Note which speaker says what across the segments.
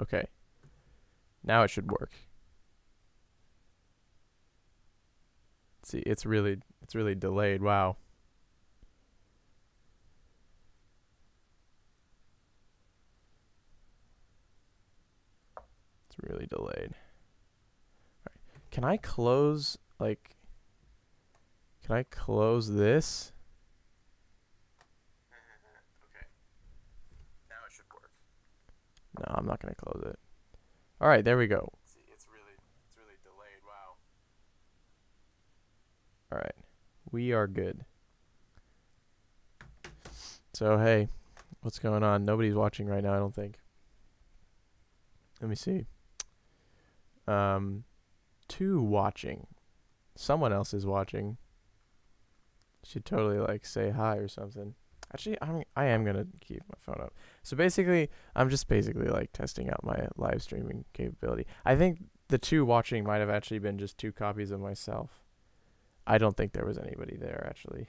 Speaker 1: Okay. Now it should work. See, it's really delayed. Wow. It's really delayed. All right. Can I close this? Okay. Now it should work. No, I'm not going to close it. All right, there we go. See, it's really delayed. Wow. All right. We are good. So, hey, what's going on? Nobody's watching right now, I don't think. Let me see. 2 watching. Someone else is watching. Should totally like say hi or something. Actually, I am gonna keep my phone up. So basically, I'm just basically like testing out my live streaming capability. I think the 2 watching might have actually been just 2 copies of myself. I don't think there was anybody there actually.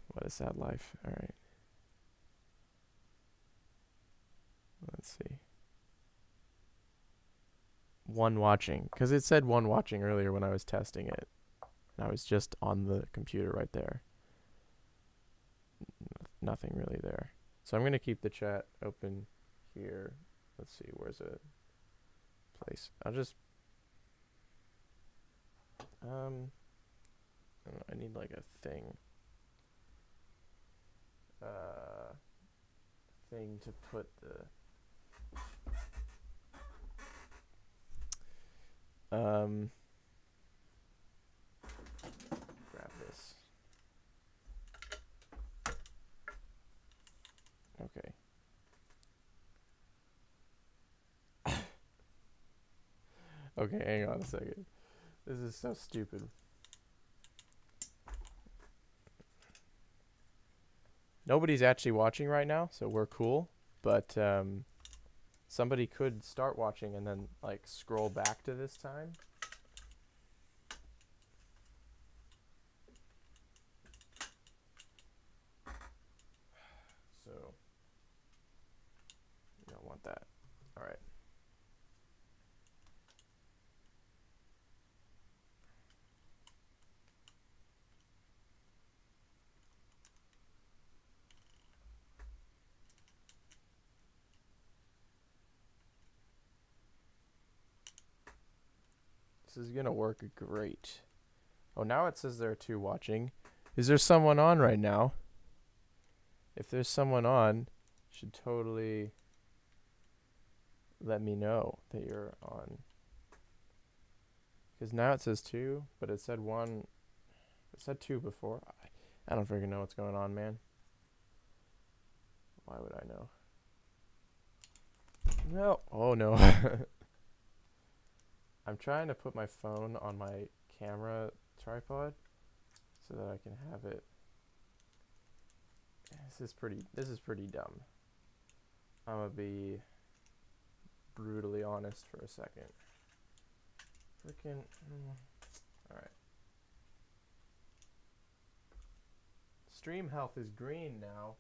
Speaker 1: What a sad life. All right. Let's see. 1 watching, because it said 1 watching earlier when I was testing it. And I was just on the computer right there. Nothing really there. So I'm going to keep the chat open here. Let's see, where's a place? I'll just... I need like a thing. Thing to put the... grab this. Okay. Okay, hang on a second. This is so stupid. Nobody's actually watching right now, so we're cool. But somebody could start watching and then like scroll back to this time. So you don't want that. All right. This is gonna work great. Oh, now it says there are 2 watching. Is there someone on right now? If there's someone on, you should totally let me know that you're on. Because now it says 2, but it said 1. It said 2 before. I don't freaking know what's going on, man. Why would I know? No. Oh, no. I'm trying to put my phone on my camera tripod so that I can have it. This is pretty dumb. I'm gonna be brutally honest for a second. Freaking. All right. Stream health is green now.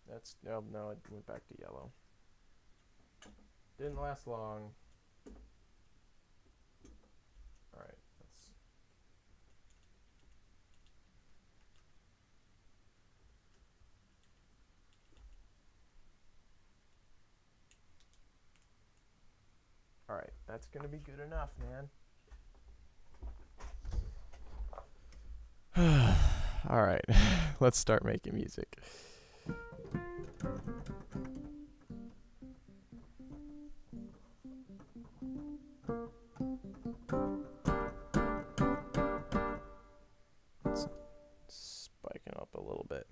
Speaker 1: That's no, it went back to yellow. Didn't last long. All right. All right, that's gonna be good enough, man. All right, let's start making music. Let's spike it up a little bit.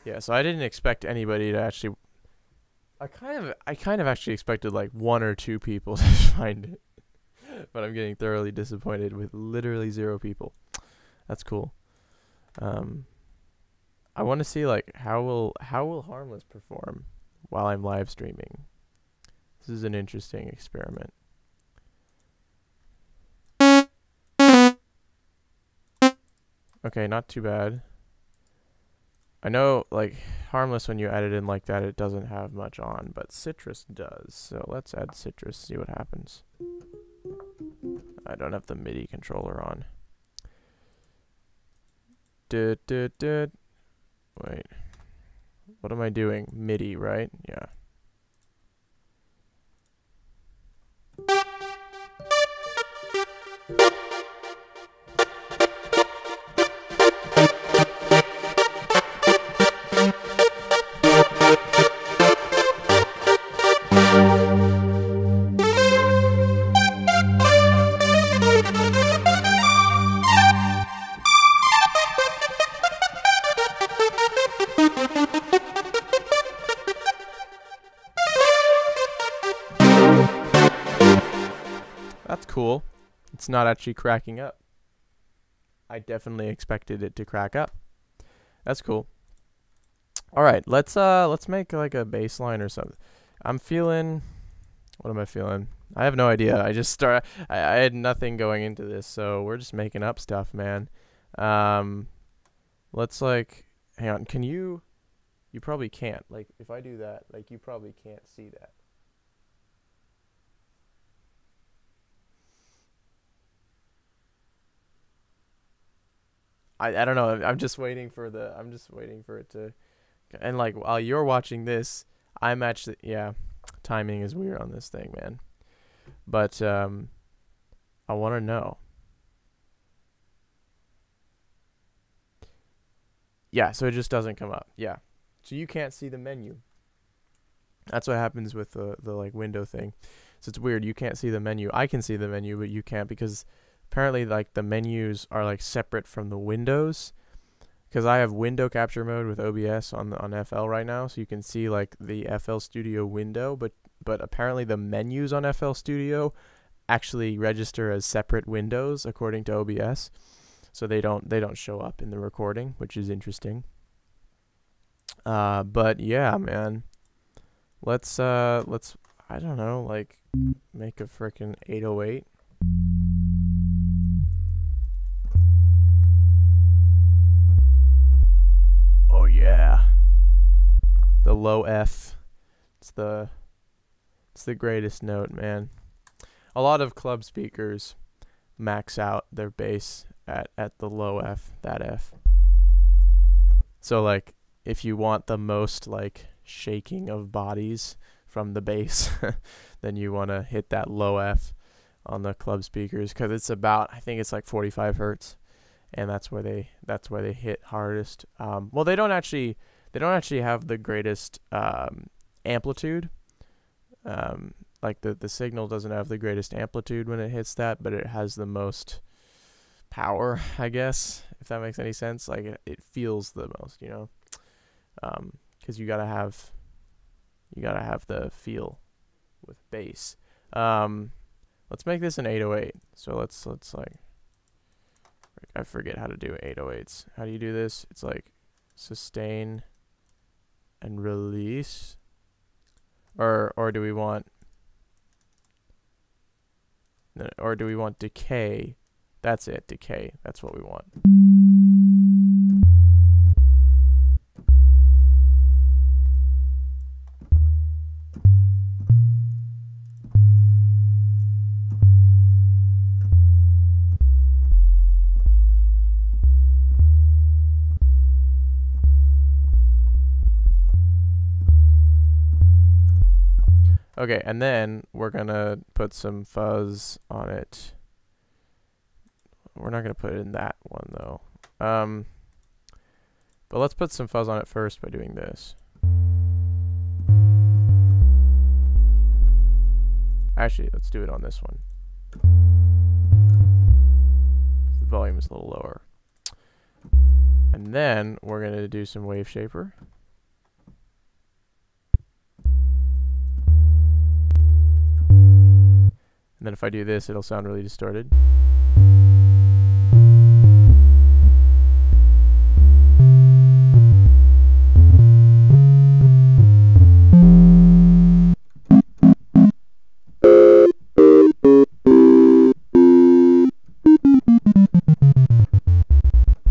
Speaker 1: Yeah, so I didn't expect anybody to actually. I kind of actually expected like 1 or 2 people to find it, but I'm getting thoroughly disappointed with literally 0 people. That's cool. I want to see like how will Harmless perform while I'm live streaming. This is an interesting experiment. Okay, not too bad. I know, like, Harmless, when you add it in like that, it doesn't have much on, but Citrus does. So let's add Citrus, see what happens. I don't have the MIDI controller on. Wait. What am I doing? MIDI, right? Yeah. That's cool. It's not actually cracking up. I definitely expected it to crack up. That's cool. All right, let's make like a bass line or something. I'm feeling. What am I feeling? I have no idea. I had nothing going into this, so we're just making up stuff, man. Let's like. Hang on. Can you? You probably can't. Like, if I do that, like, you probably can't see that. I don't know. I'm just waiting for it to, and like while you're watching this, I'm actually, yeah, timing is weird on this thing, man. But I want to know. Yeah, so it just doesn't come up. Yeah, so you can't see the menu. That's what happens with the like window thing. So it's weird. You can't see the menu. I can see the menu, but you can't, because apparently like the menus are like separate from the windows, because I have window capture mode with OBS on FL right now, so you can see like the FL Studio window, but apparently the menus on FL Studio actually register as separate windows according to OBS, so they don't show up in the recording, which is interesting. But yeah, man, let's I don't know, like make a freaking 808. Oh yeah, the low F. It's the greatest note, man. A lot of club speakers max out their bass at the low F, that F. So like if you want the most like shaking of bodies from the bass, then you want to hit that low F on the club speakers, because it's about, I think it's like 45 hertz. And that's where they hit hardest. Well, they don't actually have the greatest amplitude. Like the signal doesn't have the greatest amplitude when it hits that, but it has the most power, I guess, if that makes any sense. Like it feels the most, you know, because you gotta have the feel with bass. Let's make this an 808. So let's like. I forget how to do 808s. How do you do this? It's like sustain and release. Or do we want decay? That's it, decay. That's what we want. Okay, and then we're gonna put some fuzz on it. We're not gonna put it in that one though. But let's put some fuzz on it first by doing this. Actually, let's do it on this one. volume is a little lower. And then we're going to do some wave shaper. And then if I do this, it'll sound really distorted.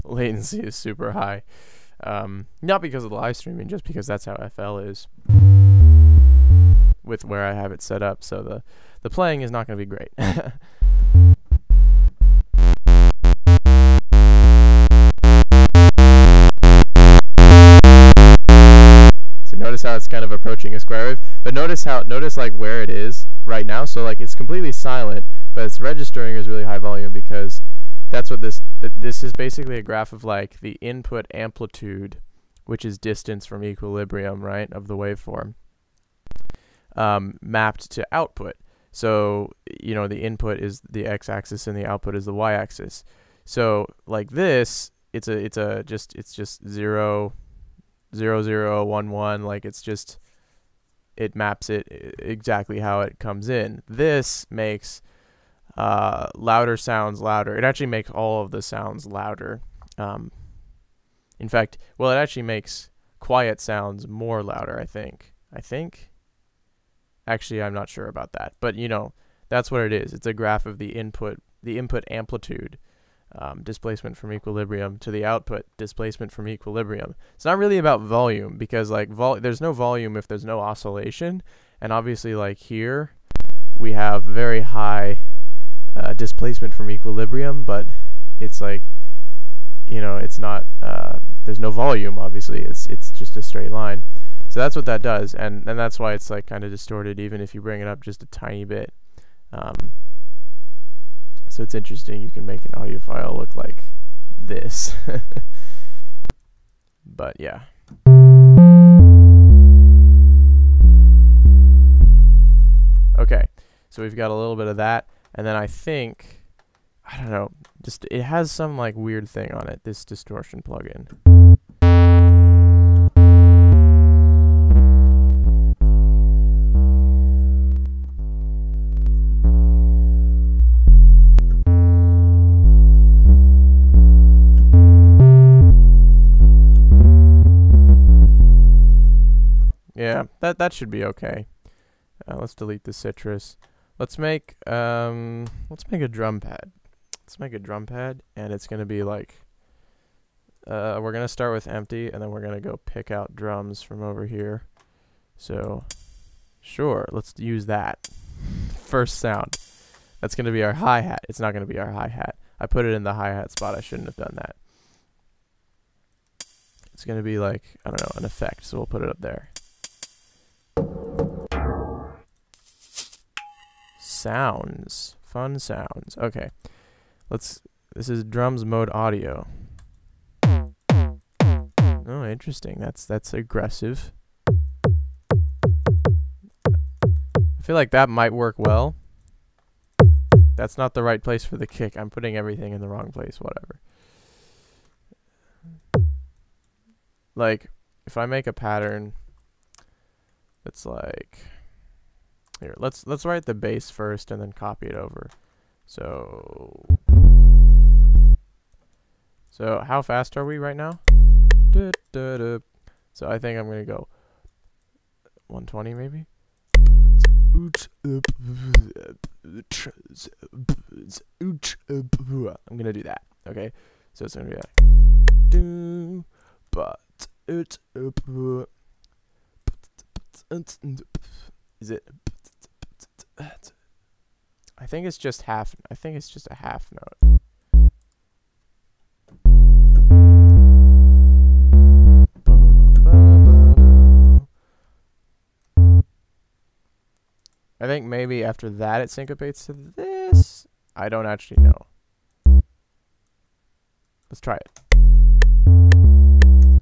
Speaker 1: Latency Latency the is super high. Not because of the live streaming, just because that's how FL is with where I have it set up. So the playing is not going to be great. So notice how it's kind of approaching a square wave, but notice like where it is right now. So like it's completely silent, but it's registering as really high volume because that's what this is basically a graph of like the input amplitude, which is distance from equilibrium, right, of the waveform, mapped to output. So, you know, the input is the x-axis and the output is the y-axis. So like this, it's just 0, 0, 0, 1, 1, like it maps it exactly how it comes in. This makes louder sounds louder. It actually makes all of the sounds louder. In fact, well, it actually makes quiet sounds more louder, I think. Actually, I'm not sure about that, but you know, that's what it is. It's a graph of the input amplitude, displacement from equilibrium, to the output, displacement from equilibrium. It's not really about volume, because like there's no volume if there's no oscillation, and obviously like here we have very high displacement from equilibrium, but it's like, you know, it's not there's no volume, obviously. It's just a straight line. So that's what that does, and that's why it's like kind of distorted even if you bring it up just a tiny bit. So it's interesting. You can make an audio file look like this. But yeah. Okay, so we've got a little bit of that, and then I think, I don't know, just it has some like weird thing on it, this distortion plugin. Yeah, that should be okay. Let's delete the citrus. Let's make a drum pad. Let's make a drum pad, and it's gonna be like we're gonna start with empty, and then we're gonna go pick out drums from over here. So sure, let's use that first sound. That's gonna be our hi-hat. It's not gonna be our hi-hat. I put it in the hi-hat spot. I shouldn't have done that. It's gonna be like, I don't know, an effect, so we'll put it up there. Sounds, fun sounds. Okay, this is drums mode audio. Oh, interesting. That's aggressive. I feel like that might work well. That's not the right place for the kick. I'm putting everything in the wrong place. Whatever. Like, if I make a pattern that's like, here, let's write the bass first and then copy it over. So how fast are we right now? So I think I'm gonna go 120 maybe. I'm gonna do that. Okay, so it's gonna be like is it? I think it's just half. I think it's just a half note. I think maybe after that it syncopates to this. I don't actually know. Let's try it.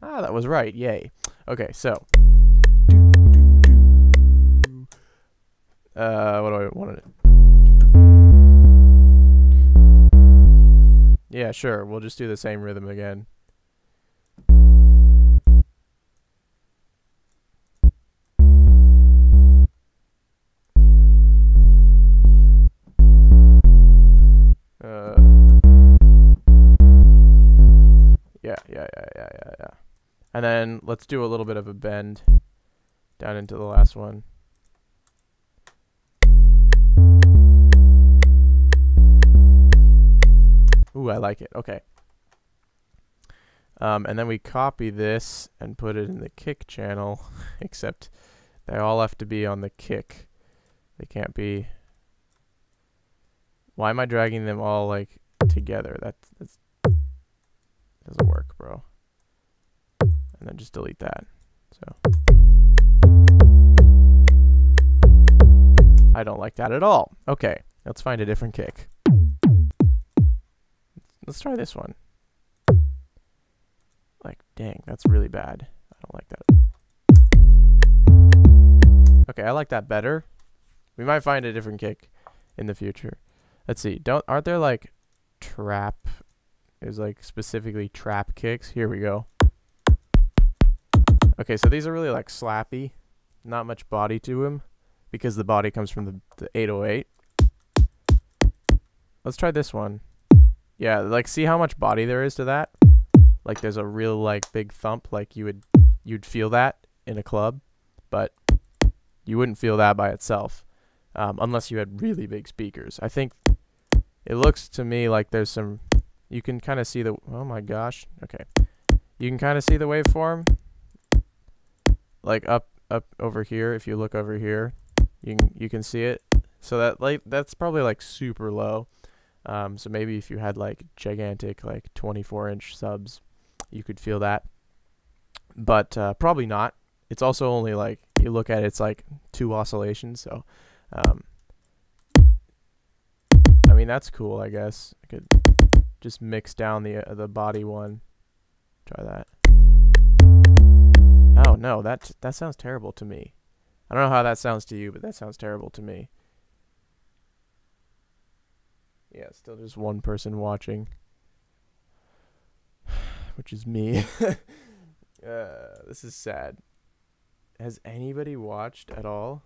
Speaker 1: Ah, that was right. Yay. Okay, so what do I want to do? Yeah, sure. We'll just do the same rhythm again. Yeah. And then let's do a little bit of a bend down into the last one. Ooh, I like it. Okay. And then we copy this and put it in the kick channel, except they all have to be on the kick. They can't be... Why am I dragging them all, like, together? That's doesn't work, bro. And then just delete that. So I don't like that at all. Okay, let's find a different kick. Let's try this one. Like, dang, that's really bad. I don't like that. Okay, I like that better. We might find a different kick in the future. Let's see. Aren't there like trap? There's like specifically trap kicks. Here we go. Okay, so these are really like slappy. Not much body to them because the body comes from the 808. Let's try this one. Yeah, like see how much body there is to that? Like there's a real like big thump, like you'd feel that in a club, but you wouldn't feel that by itself unless you had really big speakers. I think it looks to me like there's some, you can kind of see the, oh my gosh, okay. You can kind of see the waveform, like up over here. If you look over here, you can see it. So that's probably like super low. So maybe if you had like gigantic like 24-inch subs, you could feel that, but probably not. It's also only like, you look at it, it's like 2 oscillations. So I mean, that's cool, I guess. I could just mix down the body one. Try that. Oh no, that sounds terrible to me. I don't know how that sounds to you, but that sounds terrible to me. Yeah, still just one person watching, which is me. This is sad. Has anybody watched at all?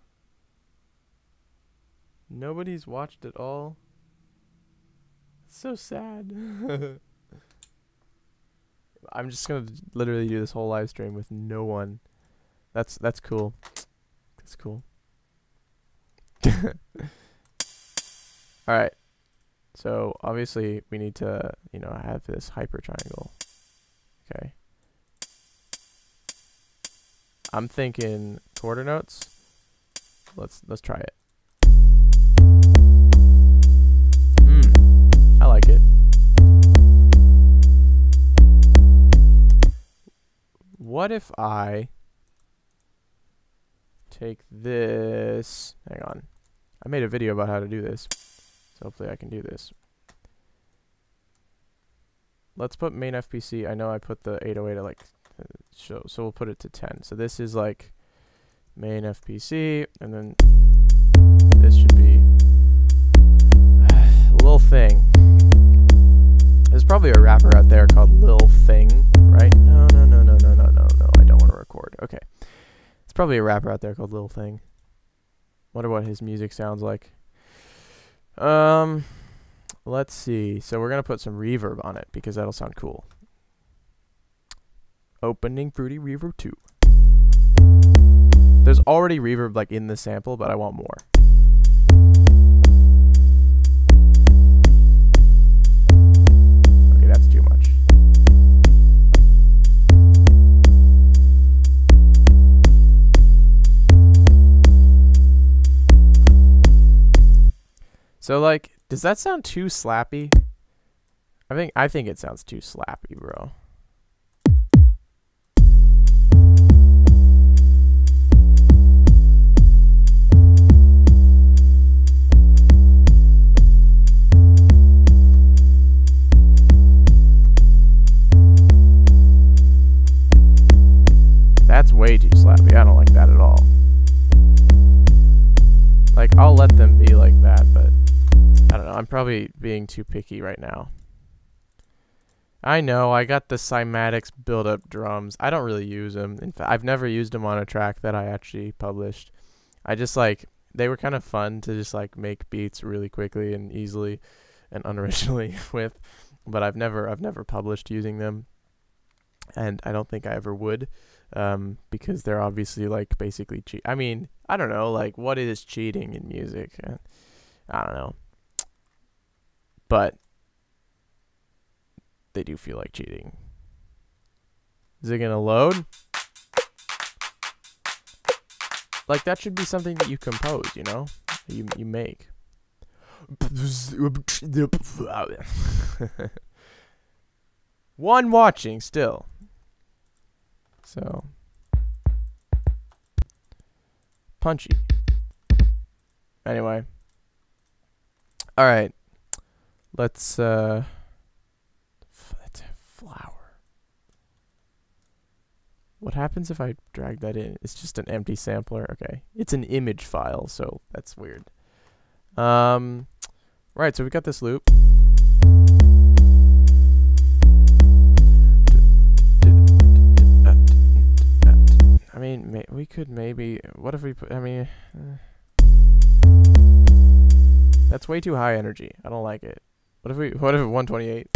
Speaker 1: Nobody's watched at all. It's so sad. I'm just gonna literally do this whole live stream with no one. That's cool. That's cool. All right. So obviously we need to, have this hyper triangle. Okay. I'm thinking quarter notes. Let's try it. I like it. What if I take this? Hang on. I made a video about how to do this, so hopefully I can do this. Let's put main FPC. I know I put the 808 at like, so we'll put it to 10. So this is like main FPC, and then this should be Lil Thing. There's probably a rapper out there called Lil Thing, right? No, I don't want to record. Okay. It's probably a rapper out there called Lil Thing. Wonder what his music sounds like. Let's see. So we're going to put some reverb on it because that'll sound cool. Opening Fruity Reverb 2. There's already reverb like in the sample, but I want more. Okay, that's too much. So like, does that sound too slappy? I think it sounds too slappy, bro. That's way too slappy. I don't like that at all. Like, I'll let them be like that, but I don't know. I'm probably being too picky right now. I know. I got the Cymatics build-up drums. I don't really use them. In fact, I've never used them on a track that I actually published. I just like, they were kind of fun to just like make beats really quickly and easily and unoriginally with, but I've never published using them. and I don't think I ever would, because they're obviously like basically cheat. I mean, I don't know, like what is cheating in music? I don't know, but they do feel like cheating. Is it gonna load? Like that should be something that you compose, you know, you make. One watching still. So punchy. Anyway. All right. Let's flower. What happens if I drag that in? It's just an empty sampler. Okay. It's an image file, so that's weird. Right, so we got this loop. I mean, we could maybe, what if we put, I mean, that's way too high energy. I don't like it. What if 128?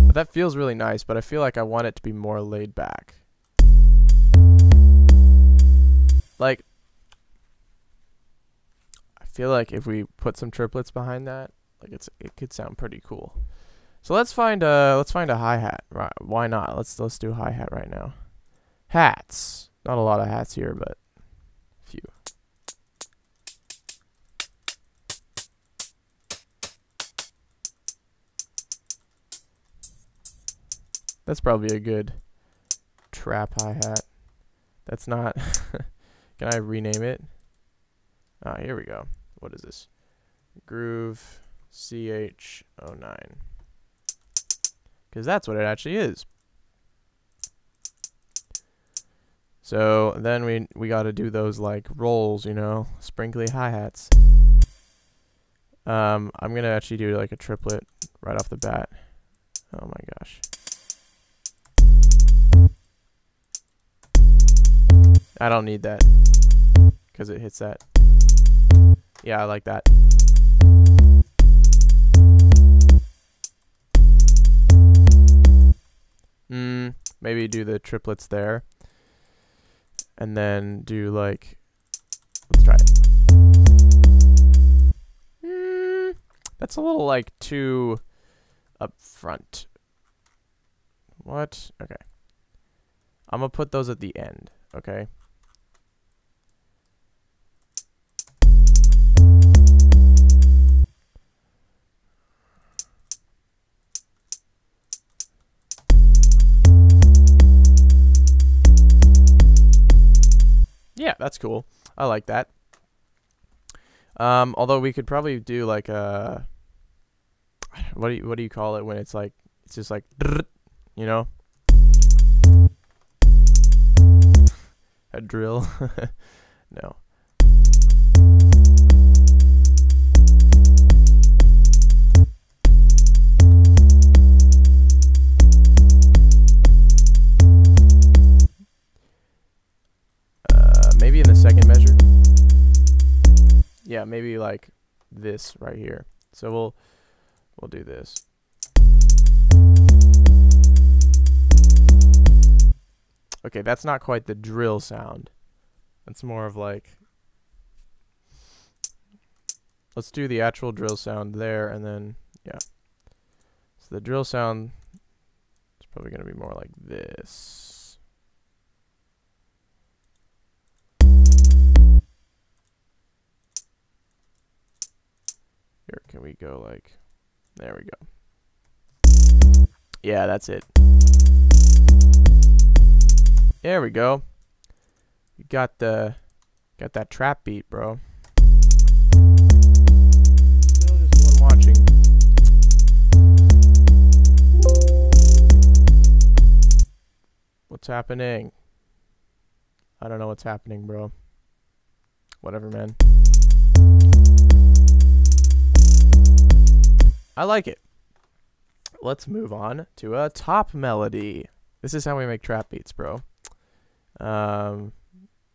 Speaker 1: But that feels really nice, but I feel like I want it to be more laid back. Like, I feel like if we put some triplets behind that, like it could sound pretty cool. So let's find a hi-hat. Right, why not? Let's do hi-hat right now. Hats. Not a lot of hats here, but a few. That's probably a good trap hi-hat. That's not. Can I rename it? Ah, here we go. What is this? Groove CH09. Because that's what it actually is. So then we got to do those like rolls, you know, sprinkly hi-hats. I'm gonna actually do like a triplet right off the bat. Oh my gosh. I don't need that because it hits that. Yeah, I like that. Maybe do the triplets there. And then do like, let's try it. That's a little like too up front. What? Okay. I'm gonna put those at the end, okay? Yeah, that's cool. I like that. Although we could probably do like a, what do you call it when it's like, it's just like, you know, a drill. No. Maybe in the second measure. Yeah, maybe like this right here. So we'll do this. Okay, that's not quite the drill sound. That's more of like, let's do the actual drill sound there, and then yeah. So the drill sound is probably going to be more like this. Here, can we go like, there we go. Yeah, that's it. There we go. You got that trap beat, bro. Still just one watching. What's happening? I don't know what's happening, bro. Whatever, man. I like it. Let's move on to a top melody. This is how we make trap beats, bro.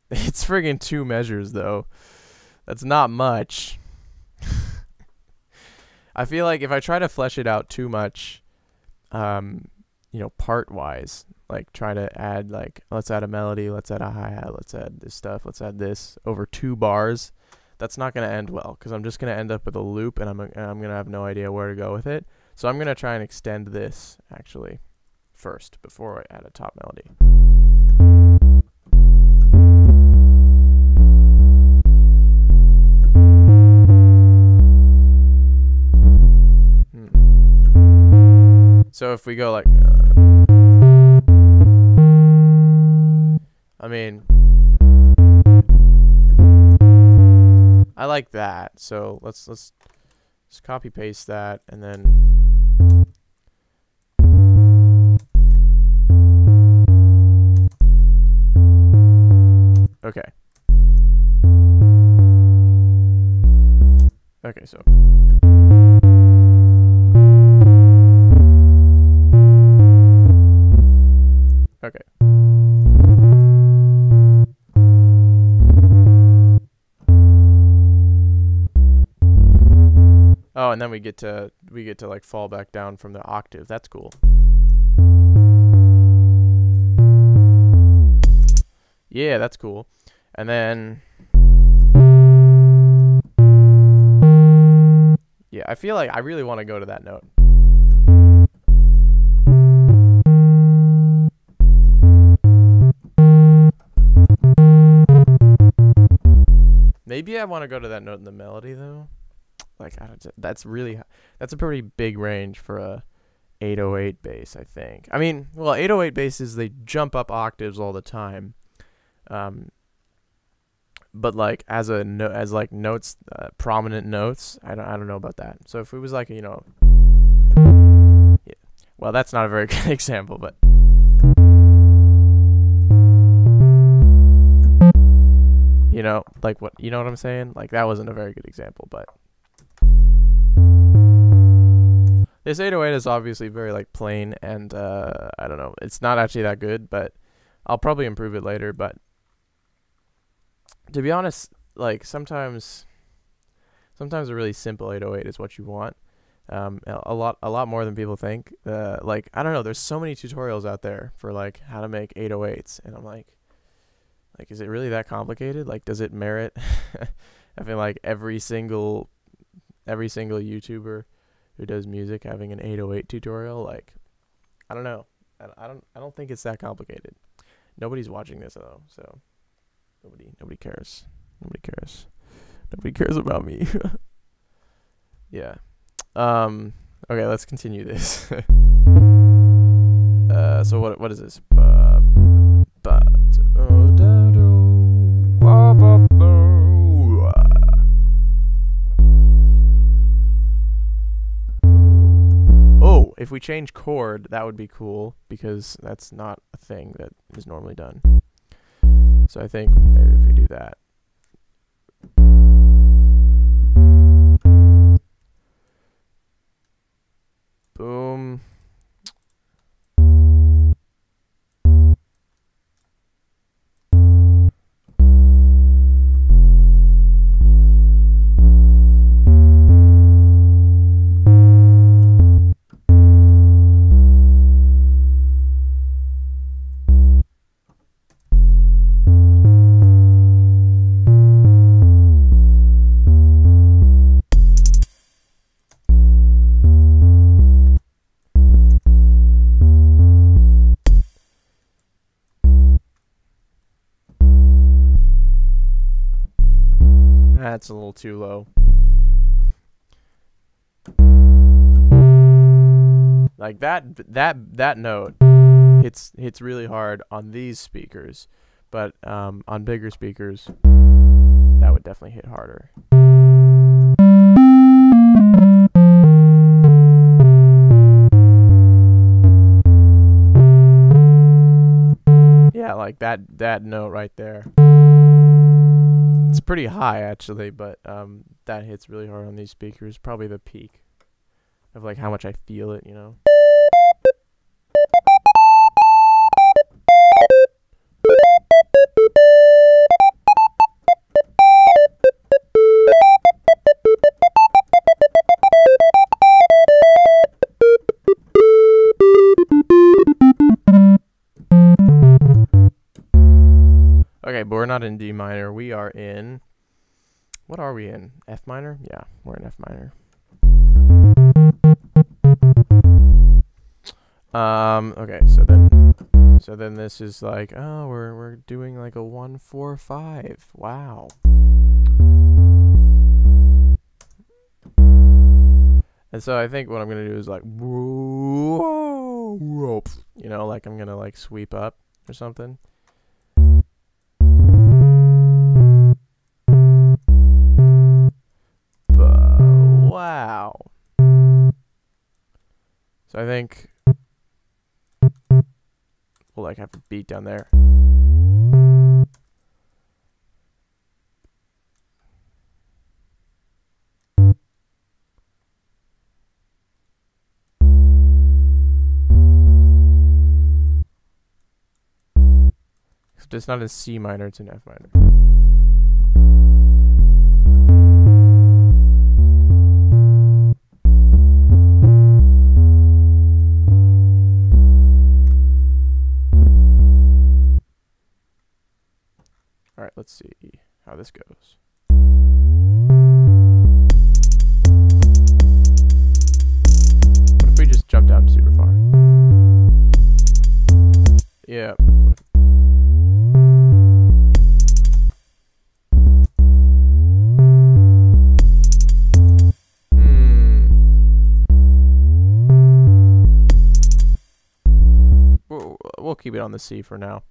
Speaker 1: It's friggin' 2 measures, though. That's not much. I feel like if I try to flesh it out too much, part wise. Like try to add like, let's add a melody, let's add a hi-hat, let's add this stuff, let's add this over 2 bars. That's not going to end well because I'm just going to end up with a loop and I'm going to have no idea where to go with it. So I'm going to try and extend this actually first before I add a top melody. So if we go like, I mean, I like that. So let's just copy paste that and then okay. Okay, so okay. Oh, and then we get to like fall back down from the octave. That's cool. Yeah, that's cool. And then yeah, I feel like I really want to go to that note. Maybe I want to go to that note in the melody though. Like that's a pretty big range for a 808 bass, I think. I mean, well, 808 basses, they jump up octaves all the time. But like as like notes, prominent notes, I don't know about that. So if it was like, yeah, well, that's not a very good example, but like what, you know what I'm saying? Like that wasn't a very good example, but this 808 is obviously very like plain and I don't know, it's not actually that good, but I'll probably improve it later. But to be honest, like sometimes a really simple 808 is what you want. A lot more than people think. Like I don't know, there's so many tutorials out there for like how to make 808s, and I'm like, is it really that complicated? Like, does it merit I feel like every single YouTuber who does music having an 808 tutorial? Like, I don't know. I don't think it's that complicated. Nobody's watching this though, so nobody cares. Nobody cares about me. Yeah. Okay, let's continue this. So what is this? Oh, if we change chord, that would be cool because that's not a thing that is normally done. So I think maybe if we do that. Boom. That's a little too low. Like that note hits really hard on these speakers, but on bigger speakers that would definitely hit harder. Yeah, like that note right there. It's pretty high actually, but that hits really hard on these speakers. Probably the peak of like how much I feel it, you know. Okay, but we're not in D minor. We are in, what are we in? F minor? Yeah, we're in F minor. Okay, so then this is like, oh, we're doing like a 1-4-5. Wow. And so I think what I'm gonna do is like, whoa, you know, like I'm gonna like sweep up or something. Wow. So I think we'll like have a beat down there. Except it's not in C minor, it's in F minor. Alright, let's see how this goes. What if we just jump down super far? Yeah. We'll keep it on the C for now.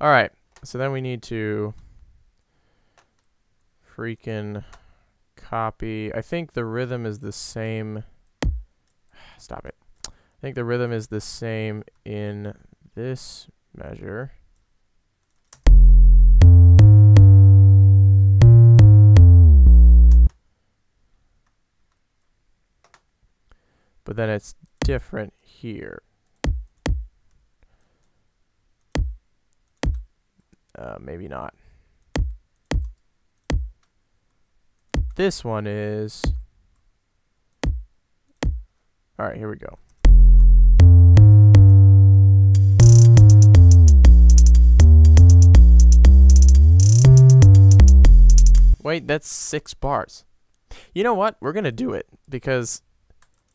Speaker 1: Alright, so then we need to freaking copy. I think the rhythm is the same. Stop it. I think the rhythm is the same in this measure. But then it's different here. Maybe not. This one is... Alright, here we go. Wait, that's 6 bars. You know what? We're gonna do it because,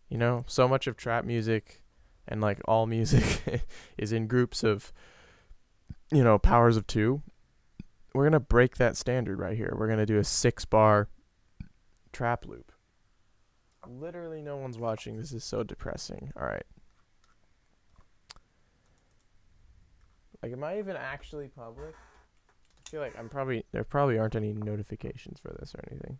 Speaker 1: you know, so much of trap music and like all music is in groups of, you know, powers of 2. We're gonna break that standard right here. We're gonna do a 6-bar trap loop. Literally no one's watching. This is so depressing. Alright. Like, am I even actually public? I feel like there probably aren't any notifications for this or anything.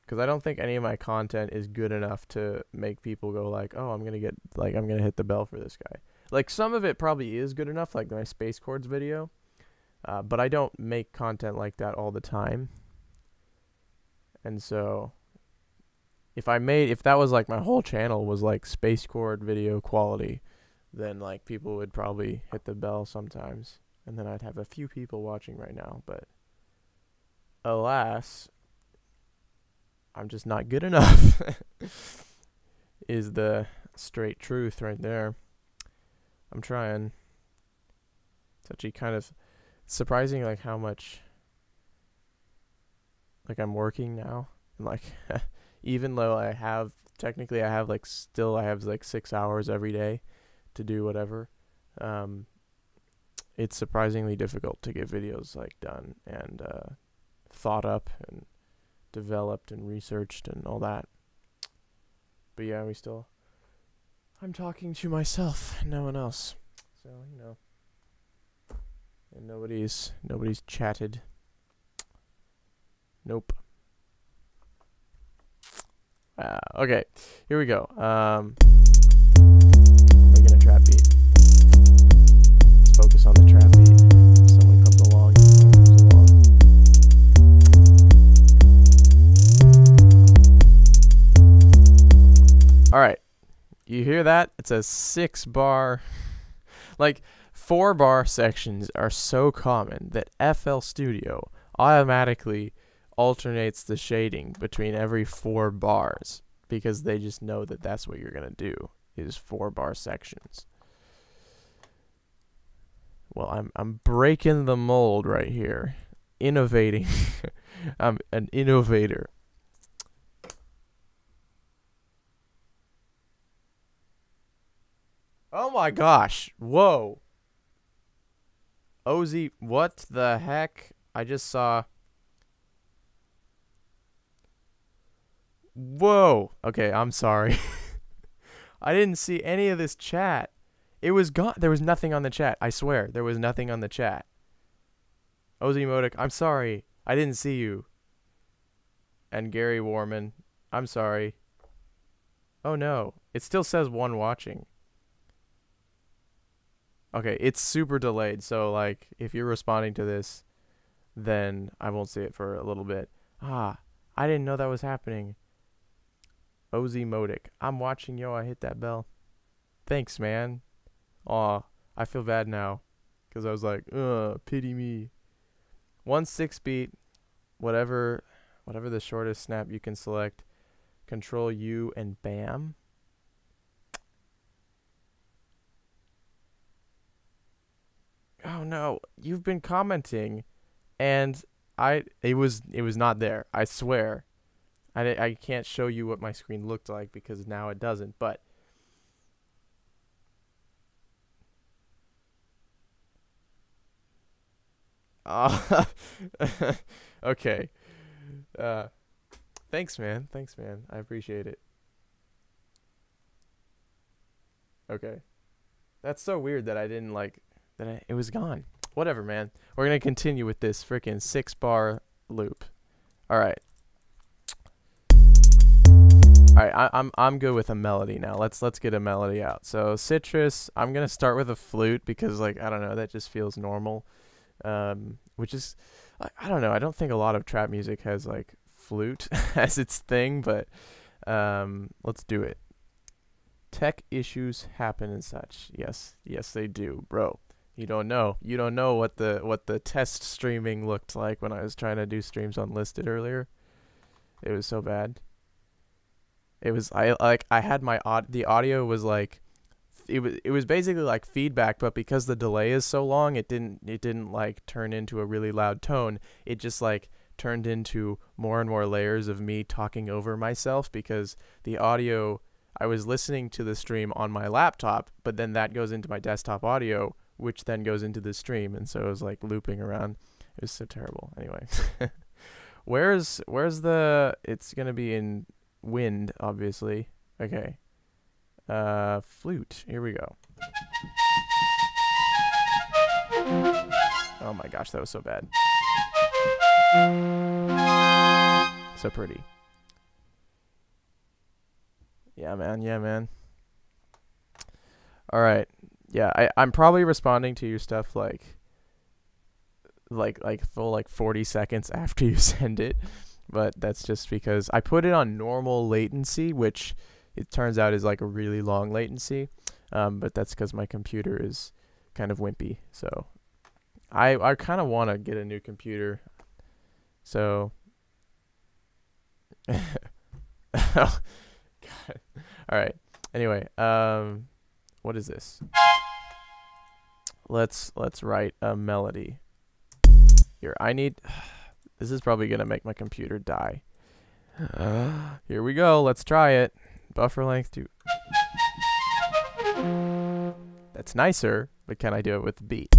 Speaker 1: Because I don't think any of my content is good enough to make people go like, oh, I'm gonna hit the bell for this guy. Like, some of it probably is good enough, like my space chords video. But I don't make content like that all the time. And so if that was like my whole channel was like space chord video quality, then like people would probably hit the bell sometimes. And then I'd have a few people watching right now. But alas, I'm just not good enough. Is the straight truth right there. I'm trying. It's actually kind of surprising, like how much like I'm working now, and like even though I have like 6 hours every day to do whatever, it's surprisingly difficult to get videos like done and thought up and developed and researched and all that. But yeah, I'm talking to myself, no one else. So, you know. And nobody's chatted. Nope. Okay, here we go. I'm making a trap beat. Let's focus on the trap beat. Someone comes along. Alright. You hear that? It's a 6-bar. Like, 4-bar sections are so common that FL Studio automatically alternates the shading between every 4 bars because they just know that that's what you're going to do is 4-bar sections. Well, I'm breaking the mold right here. Innovating. I'm an innovator. Oh my gosh. Whoa. Ozzy, what the heck? I just saw. Whoa. Okay, I'm sorry. I didn't see any of this chat. It was gone. There was nothing on the chat. I swear, there was nothing on the chat. Ozzy Modic, I'm sorry. I didn't see you. And Gary Warman, I'm sorry. Oh no. It still says one watching. Okay, it's super delayed, so like if you're responding to this, then I won't see it for a little bit. Ah, I didn't know that was happening. Ozzy Modic, I'm watching, yo, I hit that bell. Thanks, man. Aw, I feel bad now. Because I was like, pity me. 1 6-beat, whatever the shortest snap you can select. Control U and bam. Oh no, you've been commenting, and it was not there. I swear, I can't show you what my screen looked like because now it doesn't. But okay. Thanks, man. Thanks, man. I appreciate it. Okay, that's so weird that I didn't like. It was gone. Whatever, man. We're gonna continue with this freaking 6-bar loop. All right. All right. I'm good with a melody now. Let's get a melody out. So citrus. I'm gonna start with a flute because like I don't know, that just feels normal. Which is I don't know. I don't think a lot of trap music has like flute as its thing, but let's do it. Tech issues happen and such. Yes, they do, bro. You don't know what the test streaming looked like when I was trying to do streams unlisted earlier. It was so bad. It was I had my the audio was like it was basically like feedback, but because the delay is so long, it didn't like turn into a really loud tone. It just like turned into more and more layers of me talking over myself because the audio, I was listening to the stream on my laptop, but then that goes into my desktop audio, which then goes into the stream, and so it was like looping around. It was so terrible. Anyway, where's the? It's gonna be in wind, obviously. Okay. Flute. Here we go. Oh my gosh, that was so bad. So pretty. Yeah, man. Yeah, man. All right. Yeah, I'm probably responding to your stuff like full like 40 seconds after you send it, but that's just because I put it on normal latency, which it turns out is like a really long latency, but that's because my computer is kind of wimpy. So I kind of want to get a new computer. So oh, God. All right. Anyway, what is this? Let's write a melody. Here, this is probably gonna make my computer die. Here we go. Let's try it. Buffer length 2. That's nicer, but can I do it with the beat?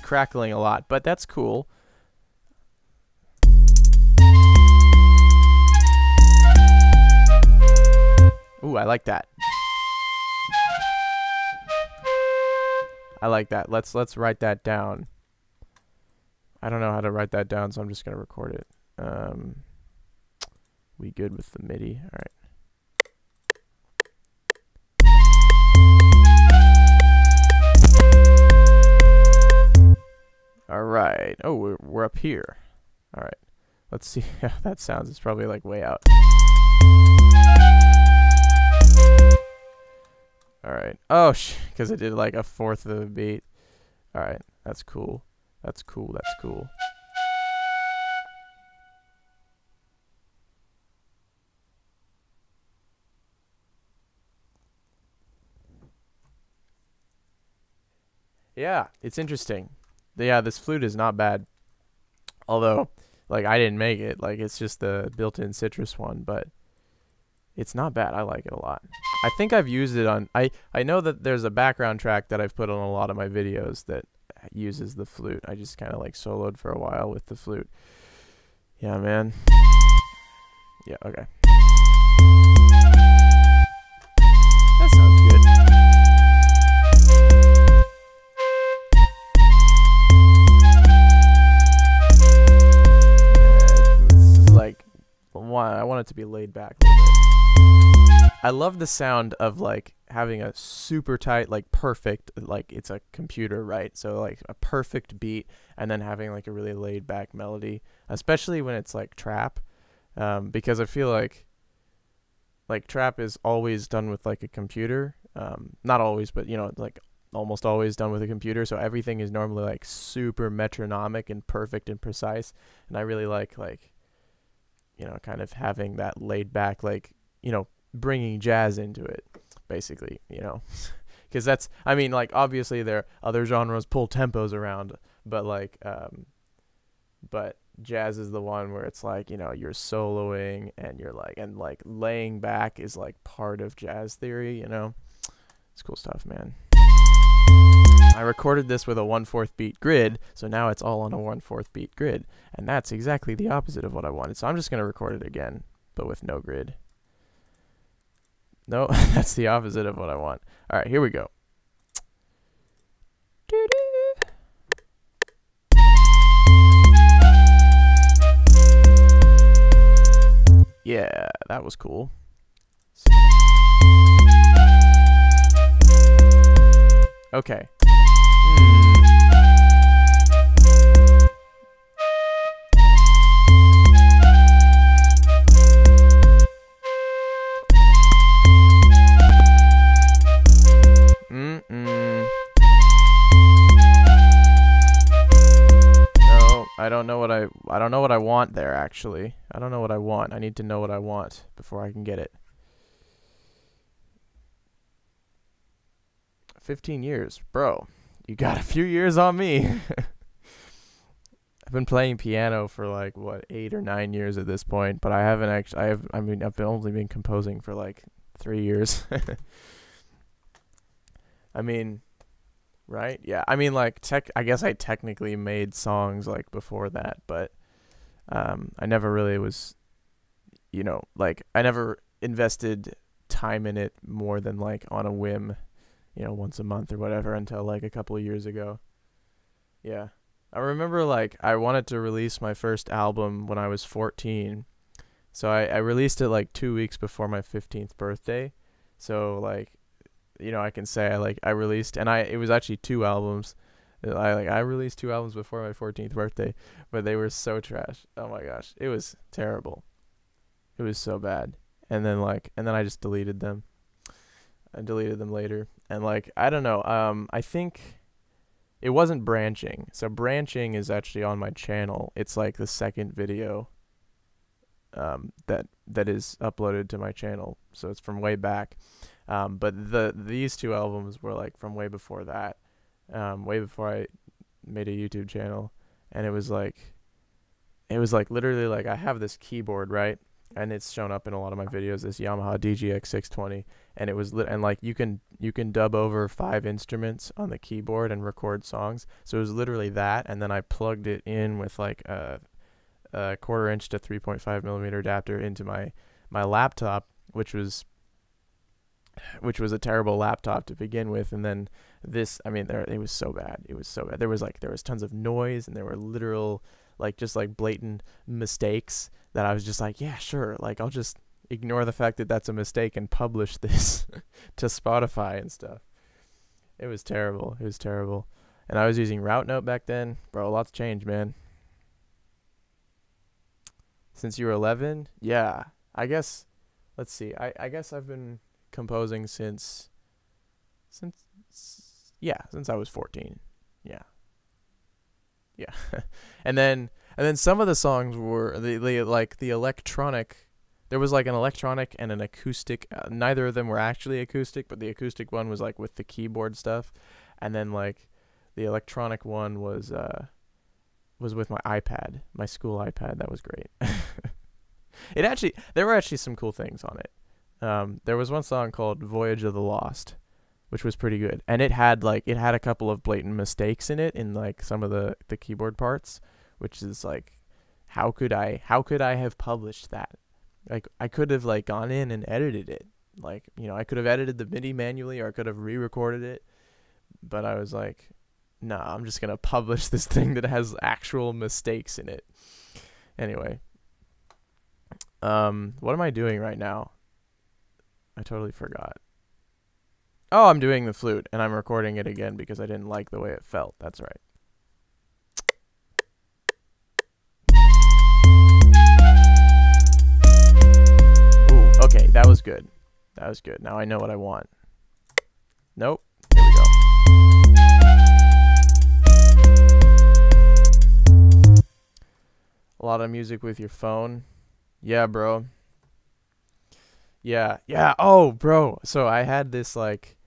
Speaker 1: Crackling a lot, but that's cool. Ooh, I like that. I like that. Let's write that down. I don't know how to write that down, so I'm just gonna record it. We good with the MIDI? All right. All right. Oh, we're up here. All right. Let's see how that sounds. It's probably like way out. All right. Oh, because I did like a fourth of a beat. All right. That's cool. That's cool. That's cool. Yeah, it's interesting. Yeah, this flute is not bad. Although, like, I didn't make it. Like, it's just the built-in citrus one, but it's not bad. I like it a lot. I think I've used it on... I know that there's a background track that I've put on a lot of my videos that uses the flute. I just kind of, like, soloed for a while with the flute. Yeah, man. Yeah, okay. That sounds good. This is like... I want it to be laid back a little bit. I love the sound of like having a super tight, like perfect, like it's a computer, right? So like a perfect beat and then having like a really laid back melody, especially when it's like trap, because I feel like trap is always done with like a computer, not always, but you know, like almost always done with a computer. So everything is normally like super metronomic and perfect and precise. And I really like, you know, kind of having that laid back, like, you know, bringing jazz into it, basically, you know, because that's, I mean, like, obviously there other genres pull tempos around, but like, but jazz is the one where it's like, you know, you're soloing and you're like, and like laying back is like part of jazz theory, you know. It's cool stuff, man. I recorded this with a 1/4 beat grid, so now it's all on a 1/4 beat grid, and that's exactly the opposite of what I wanted. So I'm just gonna record it again, but with no grid. No, that's the opposite of what I want. All right, here we go. Yeah, that was cool. Okay. No, I don't know what I want there, actually. I don't know what I want. I need to know what I want before I can get it. 15 years. Bro, you got a few years on me. I've been playing piano for like, what, 8 or 9 years at this point, but I haven't actually, I've only been composing for like 3 years. I mean, right? Yeah. I mean, like, I guess I technically made songs like before that, but I never really was, you know, like, I never invested time in it more than like on a whim, you know, once a month or whatever until like a couple of years ago. Yeah. I remember like I wanted to release my first album when I was 14. So I released it like 2 weeks before my 15th birthday. So like, you know, I can say I released, and it was actually 2 albums. I released 2 albums before my 14th birthday, but they were so trash. Oh my gosh, it was terrible. It was so bad. And then I just deleted them. I deleted them later. And like, I don't know, I think it wasn't branching. So branching is actually on my channel. It's like the second video that is uploaded to my channel. So it's from way back. But these 2 albums were like from way before that. Way before I made a YouTube channel. And it was like literally like I have this keyboard, right? And it's shown up in a lot of my videos, this Yamaha DGX 620, and it was and like you can dub over 5 instruments on the keyboard and record songs. So it was literally that, and then I plugged it in with like a 1/4 inch to 3.5 millimeter adapter into my laptop, which was a terrible laptop to begin with. And then this, I mean, it was so bad. It was so bad. There was tons of noise, and there were literal, like, just like blatant mistakes that I was just like, yeah, sure. Like, I'll just ignore the fact that that's a mistake and publish this to Spotify and stuff. It was terrible. It was terrible. And I was using Route Note back then. Bro, lots changed, man. Since you were 11? Yeah. I guess, let's see. I guess I've been composing since since I was 14. Yeah. Yeah. and then some of the songs were the electronic. There was like an electronic and an acoustic. Neither of them were actually acoustic, but the acoustic one was like with the keyboard stuff, and then like the electronic one was with my iPad, my school iPad. That was great. There were actually some cool things on it. There was one song called "Voyage of the Lost," which was pretty good, and it had a couple of blatant mistakes in it in like some of the keyboard parts, which is like, how could I have published that? Like, I could have like gone in and edited it, like, I could have edited the MIDI manually, or I could have re-recorded it, but I was like, nah, I'm just gonna publish this thing that has actual mistakes in it. Anyway, what am I doing right now? I totally forgot. Oh, I'm doing the flute, and I'm recording it again because I didn't like the way it felt. That's right. Ooh, okay, that was good. That was good. Now I know what I want. Nope. Here we go. A lot of music with your phone. Yeah, bro. Yeah. Oh, bro. So I had this like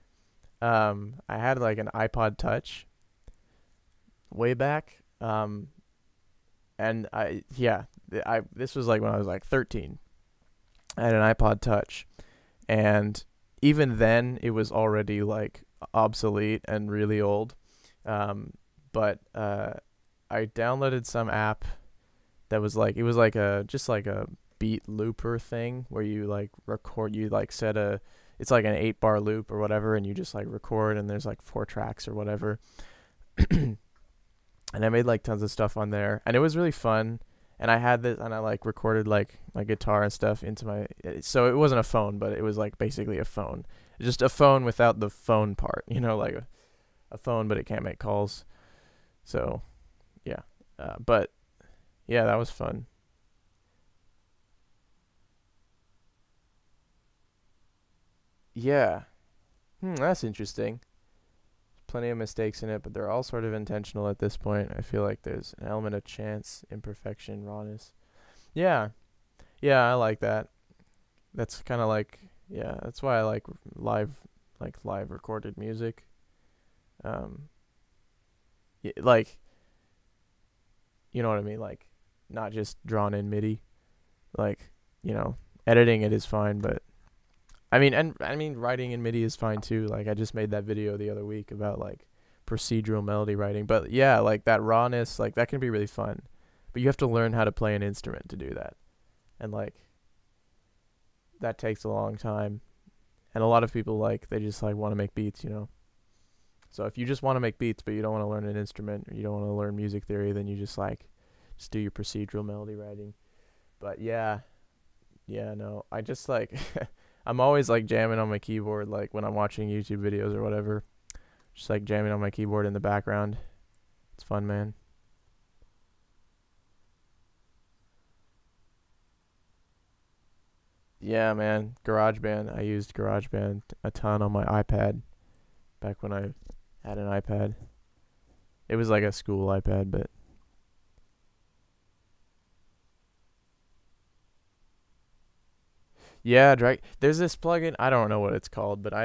Speaker 1: an iPod Touch way back. And this was like when I was like 13. I had an iPod Touch, and even then it was already like obsolete and really old. But I downloaded some app that was like, it was like just like a beat looper thing where you like record, you like it's like an 8-bar loop or whatever, and you just like record, and there's like 4 tracks or whatever. And I made like tons of stuff on there, and it was really fun. And I had this, and I like recorded like my guitar and stuff into my, so it wasn't a phone, but it was like basically a phone, just a phone without the phone part, like a phone, but it can't make calls. So yeah, but yeah, that was fun. Yeah. That's interesting. Plenty of mistakes in it, but they're all sort of intentional at this point. I feel like there's an element of chance, imperfection, rawness. Yeah. Yeah, I like that. That's kind of like, yeah, that's why I like live recorded music. Um like, you know what I mean? Like, not just drawn in MIDI. Like, editing it is fine, but I mean, writing in MIDI is fine too. Like, I just made that video the other week about like procedural melody writing. But yeah, like that rawness, like that can be really fun. But you have to learn how to play an instrument to do that. And like, that takes a long time. And a lot of people, like, they just like want to make beats, So if you just want to make beats but you don't want to learn an instrument, or you don't want to learn music theory, then you just do your procedural melody writing. But yeah, no, I just like I'm always like jamming on my keyboard, like when I'm watching YouTube videos or whatever. Just like jamming on my keyboard in the background. It's fun, man. Yeah, man. GarageBand. I used GarageBand a ton on my iPad back when I had an iPad. It was like a school iPad, but yeah, there's this plugin. I don't know what it's called, but I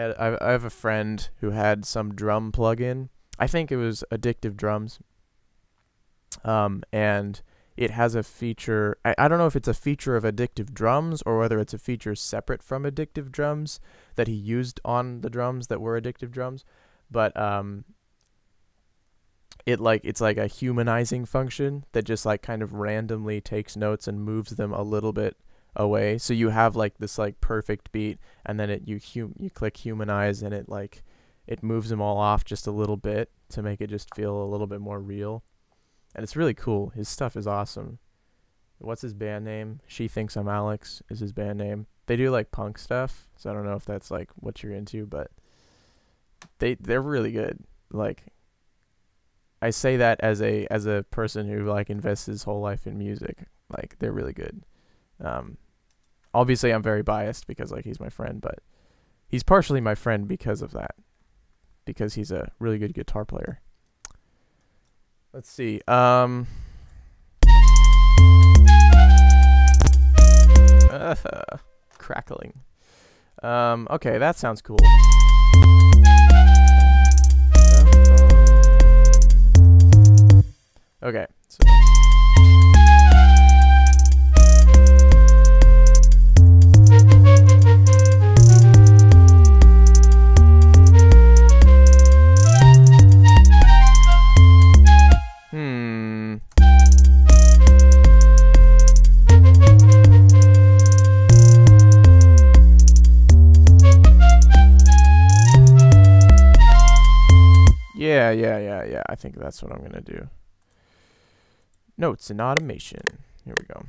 Speaker 1: have a friend who had some drum plugin. I think it was Addictive Drums. And it has a feature. I don't know if it's a feature of Addictive Drums or whether it's a feature separate from Addictive Drums that he used on the drums that were Addictive Drums. But it's like a humanizing function that just like kind of randomly takes notes and moves them a little bit away. So you have like this like perfect beat, and then you click humanize, and it moves them all off just a little bit to make it just feel a little bit more real. And it's really cool. His stuff is awesome. What's his band name? She Thinks I'm Alex is his band name. They do like punk stuff, so I don't know if that's like what you're into, but they're really good. Like, I say that as a person who like invests his whole life in music. Like, they're really good. Obviously I'm very biased because like he's my friend, but he's partially my friend because of that. because he's a really good guitar player. Let's see. Crackling. Okay, that sounds cool. Okay, so Yeah. I think that's what I'm gonna do. Notes and automation. Here we go.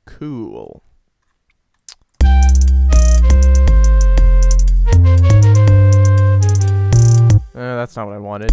Speaker 1: Cool. That's not what I wanted.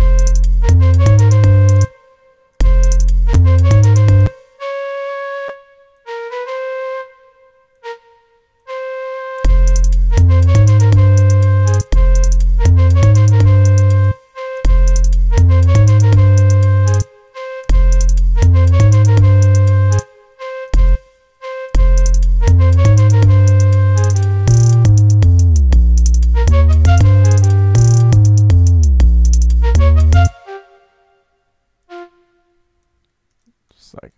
Speaker 1: Like,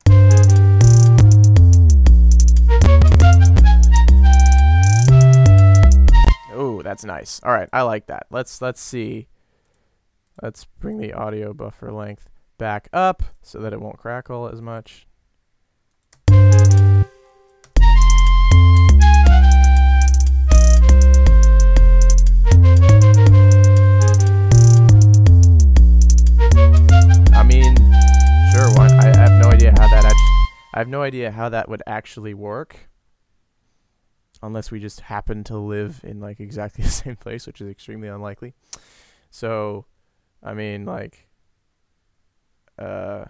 Speaker 1: oh, that's nice. All right, I like that. Let's see. Let's bring the audio buffer length back up so that it won't crackle as much. I have no idea how that would actually work, unless we just happen to live in like exactly the same place, which is extremely unlikely. So, I mean, like, I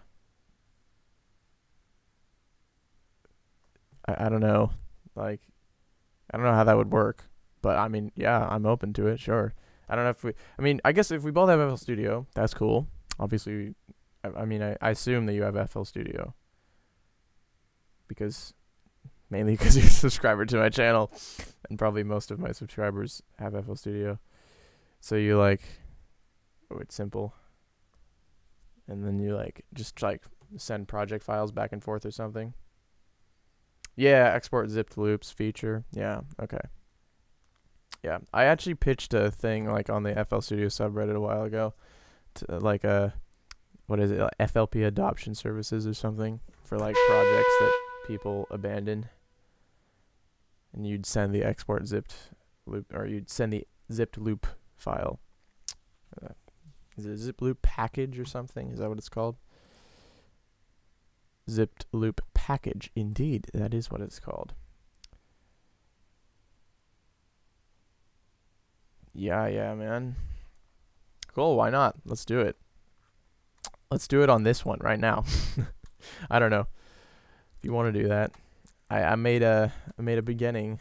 Speaker 1: don't know, like, I don't know how that would work, but I mean, yeah, I'm open to it, sure. I don't know if I mean, I guess if we both have FL Studio, that's cool. Obviously, I mean, I assume that you have FL Studio. Mainly because you're a subscriber to my channel, and probably most of my subscribers have FL Studio. So you like, oh, it's simple. And then you like, just like send project files back and forth or something. Yeah, export zipped loops feature. Yeah, okay. Yeah, I actually pitched a thing like on the FL Studio subreddit a while ago, to like what is it, like FLP adoption services or something for like projects that people abandon, and you'd send the export zipped loop, or you'd send the zipped loop file. Is it a zip loop package or something? Is that what it's called? Zipped loop package, indeed, that is what it's called. Yeah, man. Cool, why not? Let's do it. Let's do it on this one right now. I don't know. If you want to do that, I made a beginning.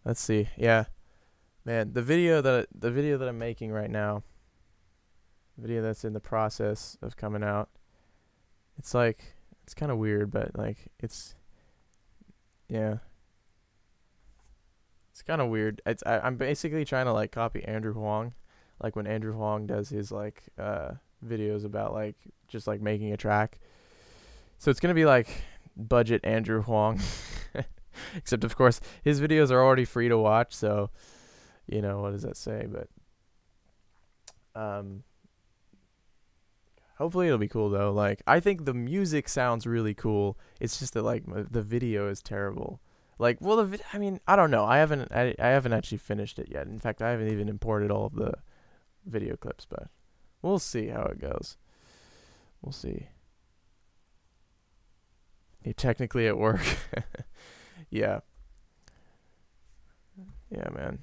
Speaker 1: Let's see. Yeah, man, the video that I'm making right now, the video that's in the process of coming out, it's like, it's kind of weird, but like it's, yeah, it's kind of weird. I'm basically trying to like copy Andrew Huang, like when Andrew Huang does his like videos about like just like making a track. So it's going to be like budget Andrew Huang, except of course his videos are already free to watch. So, you know, what does that say? But hopefully it'll be cool though. Like, I think the music sounds really cool. It's just that like the video is terrible. Like, well, I mean, I don't know. I haven't actually finished it yet. In fact, I haven't even imported all of the video clips, but we'll see how it goes. We'll see. You're technically at work. Yeah, man.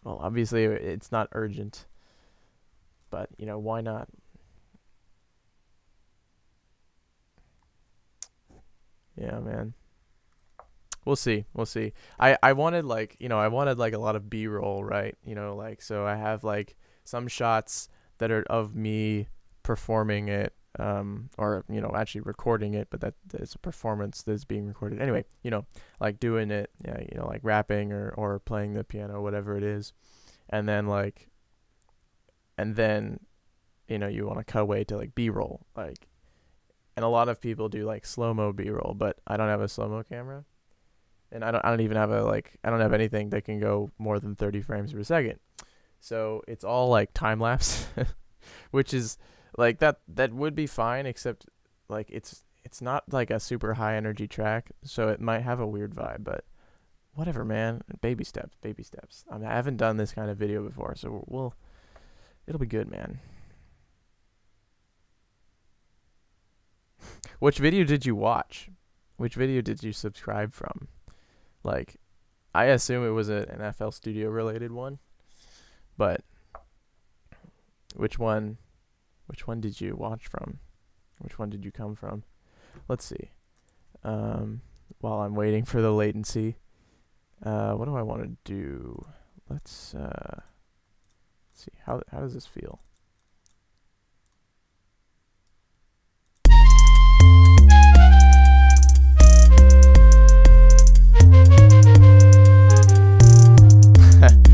Speaker 1: Well, obviously it's not urgent, but you know, why not? Yeah, man. We'll see. We'll see. I wanted like, I wanted like a lot of B-roll, right? Like, so I have like some shots that are of me performing it, or actually recording it, but that is a performance that's being recorded anyway. Like doing it, yeah, like rapping or playing the piano, whatever it is, and then you want to cut away to like B-roll, like, and a lot of people do like slow-mo B-roll, but I don't have a slow-mo camera, and I don't even have I don't have anything that can go more than 30 frames per second, so it's all like time lapse, which is like that would be fine, except like it's not like a super high energy track, so it might have a weird vibe, but whatever, man. Baby steps, baby steps. I haven't done this kind of video before, so it'll be good, man. Which video did you watch? Which video did you subscribe from? Like, I assume it was an FL Studio related one, but which one did you watch from? Which one did you come from? Let's see. While I'm waiting for the latency, what do I want to do? Let's see. How does this feel?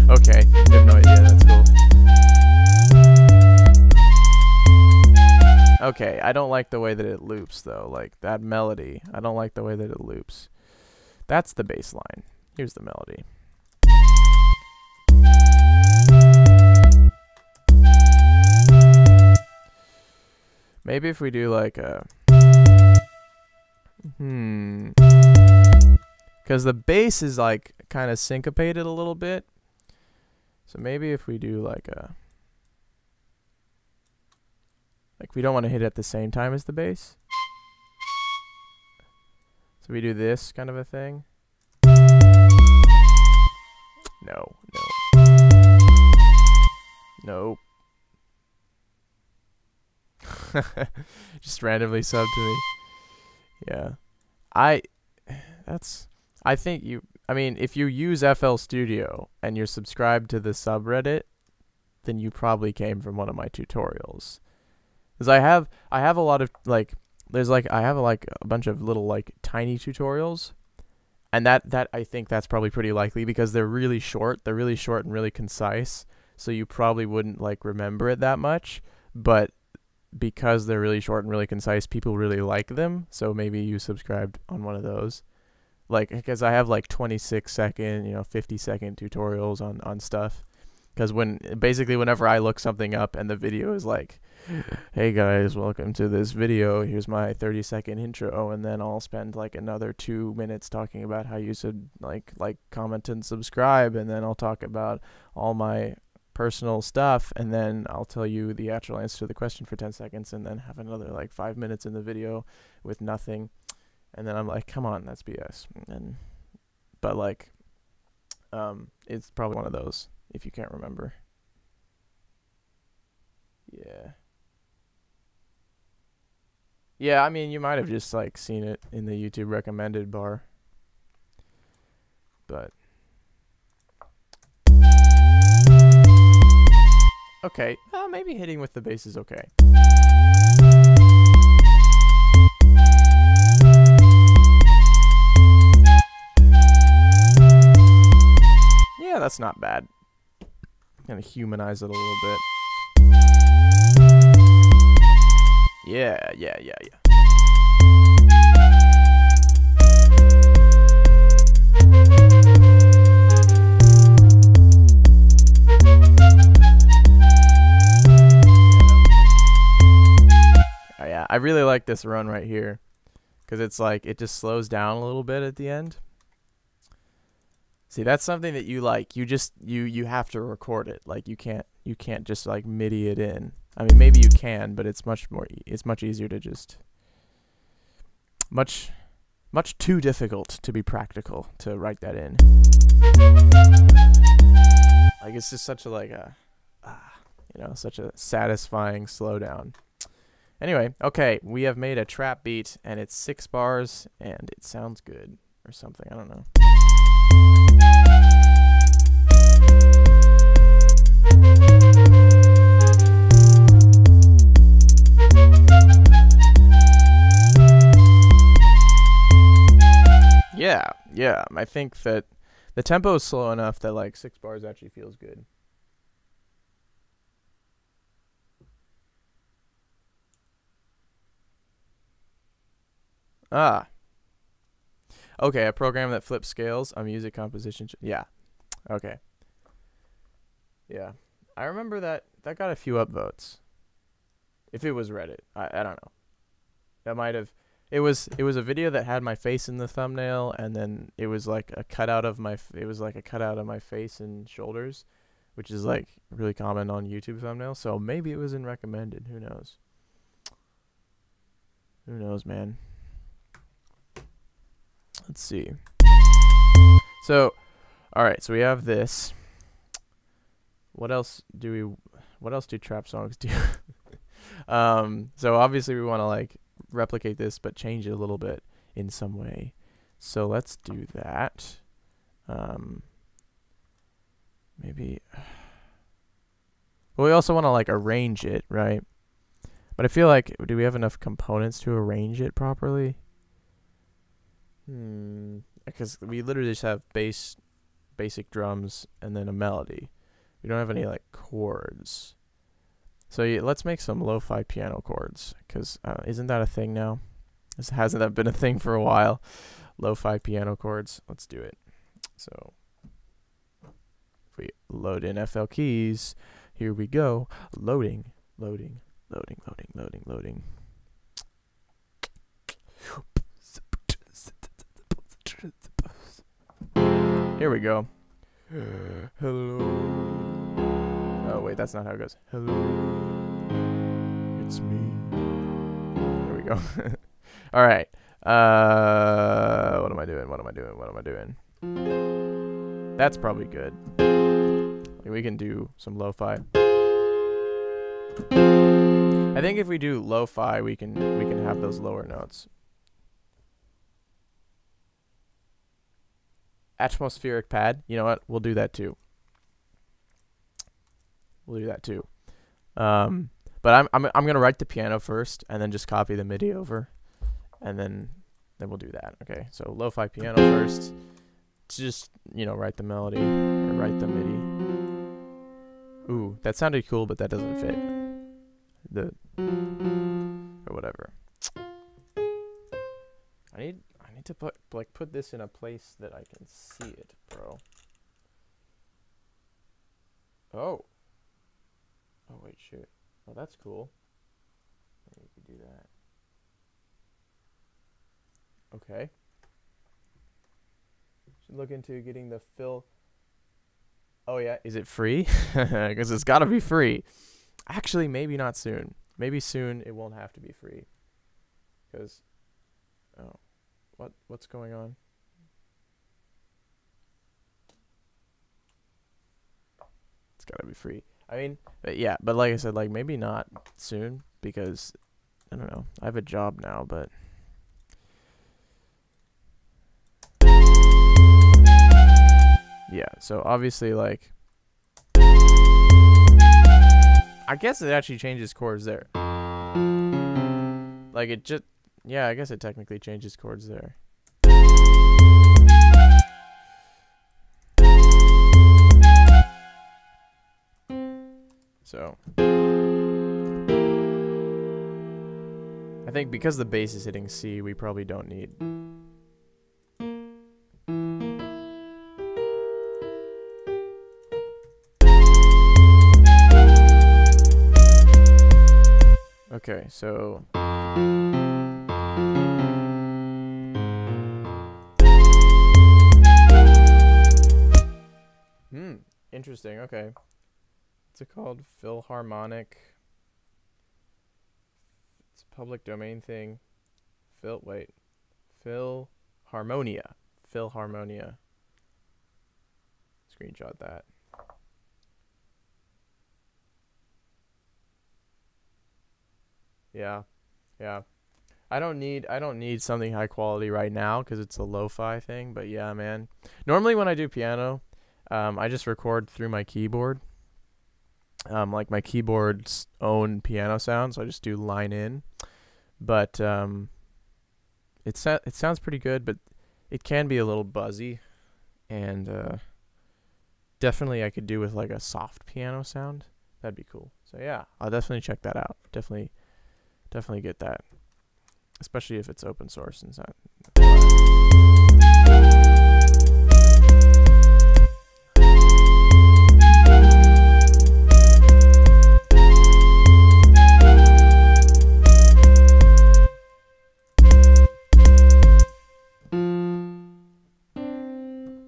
Speaker 1: Okay, I have no idea. That's cool. Okay, I don't like the way that it loops, though. Like, that melody. I don't like the way that it loops. That's the bass line. Here's the melody. Maybe if we do like a... Because the bass is like kind of syncopated a little bit. So maybe if we do like we don't want to hit it at the same time as the bass. So we do this kind of a thing. No. Nope. Just randomly sub to me. Yeah. I think if you use FL Studio and you're subscribed to the subreddit, then you probably came from one of my tutorials. Because I have a lot of I have a bunch of little tiny tutorials, and that I think that's probably pretty likely because they're really short. They're really short and really concise, so you probably wouldn't remember it that much, but because they're really short and really concise, people really like them. So maybe you subscribed on one of those. Because I have 26-second, 50-second tutorials on stuff. Because whenever I look something up and the video is like, hey guys, welcome to this video, here's my 30-second intro, and then I'll spend another 2 minutes talking about how you should like, comment, and subscribe, and then I'll talk about all my personal stuff, and then I'll tell you the actual answer to the question for 10 seconds, and then have another 5 minutes in the video with nothing. And then I'm like, come on, that's BS. But it's probably one of those, if you can't remember. Yeah. Yeah, I mean, you might have just seen it in the YouTube recommended bar. But okay, maybe hitting with the bass is okay. Yeah, that's not bad. Kind of humanize it a little bit. Yeah. Oh yeah, I really like this run right here, because it's it just slows down a little bit at the end. See, that's something that you you have to record it. You can't just MIDI it in. I mean, maybe you can, but it's much easier to just much too difficult to be practical to write that in. It's just such a such a satisfying slowdown. Anyway, okay, we have made a trap beat, and it's 6 bars, and it sounds good, or something, I don't know. Yeah, I think that the tempo is slow enough that like 6 bars actually feels good. Ah. Okay, a program that flips scales, a music composition. Yeah. Okay. Yeah. I remember that got a few upvotes. If it was Reddit. I don't know. That might have it was a video that had my face in the thumbnail, and then it was like a cutout of my face and shoulders, which is like really common on YouTube thumbnails. So maybe it was in recommended. Who knows? Who knows, man? Let's see. So, all right. So we have this. What else do trap songs do? So obviously we want to like replicate this, but change it a little bit in some way. So let's do that. Maybe. But we also want to like arrange it, right? But I feel like, do we have enough components to arrange it properly? Because we literally just have basic drums and then a melody. We don't have any like chords. So yeah, let's make some lo-fi piano chords, because isn't that a thing now? Hasn't that been a thing for a while? Lo-fi piano chords. Let's do it. So if we load in FL keys, here we go. Loading. Here we go. Hello. Oh wait, that's not how it goes. Hello, it's me. There we go. All right. What am I doing? That's probably good. Like, we can do some lo-fi. I think if we do lo-fi, we can have those lower notes. Atmospheric pad. You know what? We'll do that too. But I'm gonna write the piano first, and then just copy the MIDI over, and then we'll do that. Okay. So lo-fi piano first. Just write the melody or write the MIDI. Ooh, that sounded cool, but that doesn't fit. Or whatever. I need to put this in a place that I can see it, bro. Oh, wait, shoot. Oh, that's cool. Maybe we could do that. Okay. Should look into getting the fill. Oh, yeah. Is it free? Because it's got to be free. Actually, maybe not soon. Maybe soon it won't have to be free. Because, oh, what's going on? It's got to be free. I mean, yeah, but like I said, like maybe not soon, because I don't know. I have a job now, but yeah. So obviously, like, I guess it actually changes chords there. Like it just, yeah, I guess it technically changes chords there. So I think because the bass is hitting C, we probably don't need. Okay, so interesting. Okay. What's it called? Philharmonic. It's a public domain thing. Philharmonia. Screenshot that. Yeah. Yeah. I don't need something high quality right now because it's a lo-fi thing. But yeah, man. Normally when I do piano, I just record through my keyboard. Like my keyboard's own piano sound, so I just do line in. But it sounds pretty good, but it can be a little buzzy, and definitely I could do with like a soft piano sound. That'd be cool. So yeah, I'll definitely check that out. Definitely get that, especially if it's open source and that.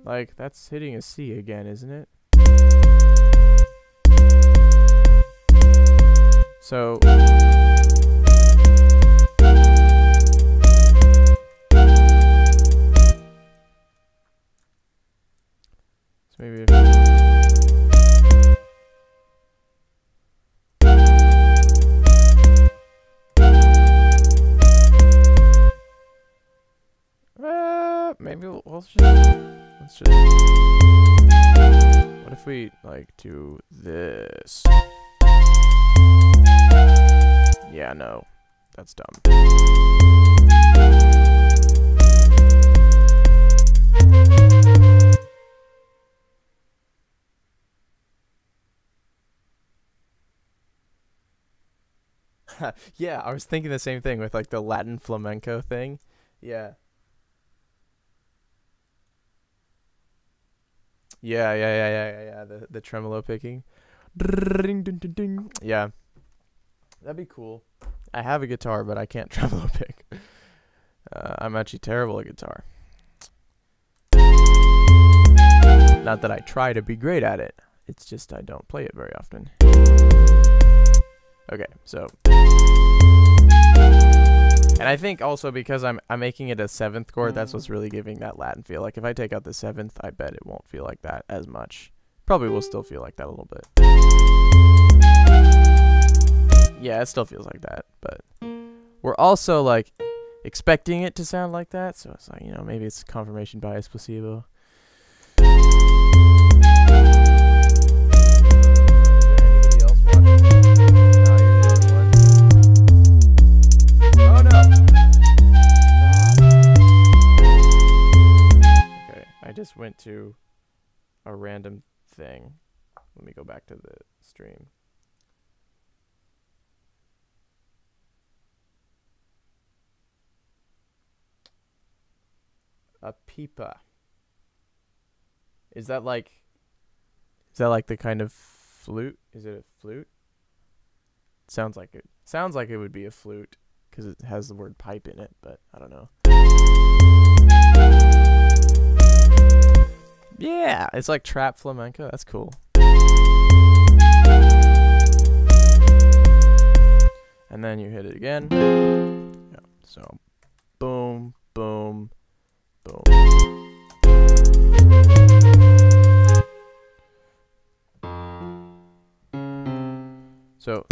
Speaker 1: Like, that's hitting a C again, isn't it? So maybe maybe let's just what if we like do this? Yeah, no, that's dumb. Yeah, I was thinking the same thing with like the Latin flamenco thing. Yeah. Yeah. The tremolo picking. Yeah. That'd be cool. I have a guitar, but I can't tremolo pick. I'm actually terrible at guitar. Not that I try to be great at it. It's just I don't play it very often. Okay, so. And I think also because I'm making it a 7th chord, that's what's really giving that Latin feel. Like if I take out the 7th, I bet it won't feel like that as much. Probably will still feel like that a little bit. Yeah, it still feels like that, but we're also like expecting it to sound like that, so it's like, you know, maybe it's confirmation bias placebo. I just went to a random thing. Let me go back to the stream. A pipa. Is that like the kind of flute? Is it a flute? Sounds like it. Sounds like it would be a flute because it has the word pipe in it, but I don't know. Yeah, it's like trap flamenco. That's cool. And then you hit it again. Yeah, so boom, boom, boom. So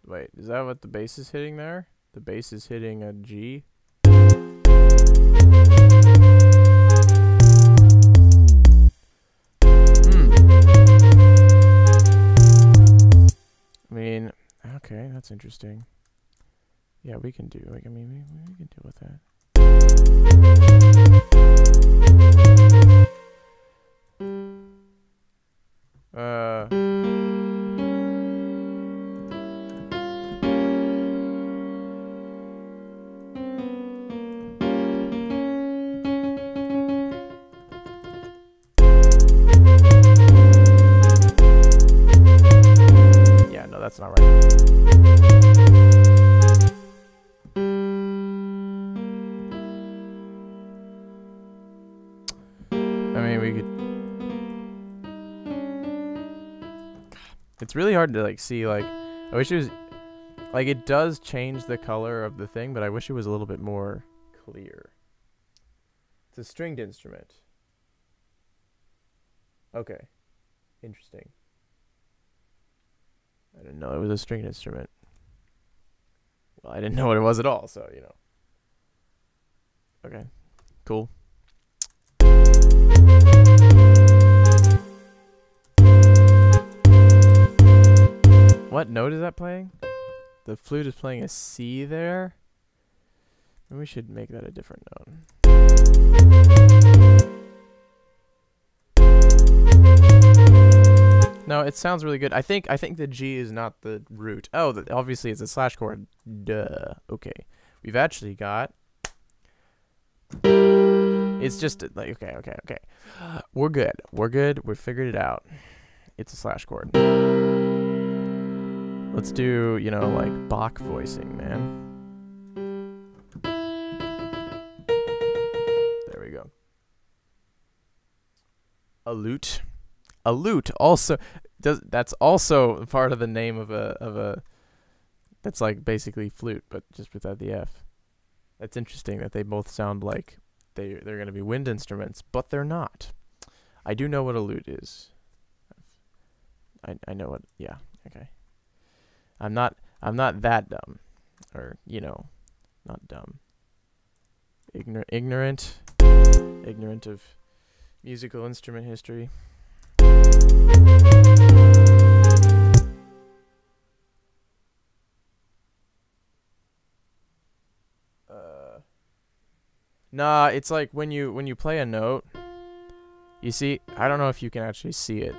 Speaker 1: wait, is that what the bass is hitting there? The bass is hitting a G. I mean, okay, that's interesting. Yeah, we can do, like, I mean, we can deal with that. Yeah, no, that's not right. It's really hard to like see, like, I wish it was, like, it does change the color of the thing, but I wish it was a little bit more clear. It's a stringed instrument. Okay. Interesting. I didn't know it was a stringed instrument. Well, I didn't know what it was at all, so, you know. Okay. Cool. What note is that playing? The flute is playing a C there. Maybe we should make that a different note. No, it sounds really good. I think the G is not the root. Oh, obviously it's a slash chord. Duh. Okay. We've actually got... It's just like, okay. We're good. We figured it out. It's a slash chord. Let's do, you know, like Bach voicing, man. There we go. A lute. A lute also that's also part of the name of a that's like basically flute, but just without the F. That's interesting that they both sound like they're going to be wind instruments, but they're not. I do know what a lute is. I know what. Yeah. Okay. I'm not that dumb, or you know, not dumb. Ignorant of musical instrument history. Nah, it's like when you play a note, you see, I don't know if you can actually see it,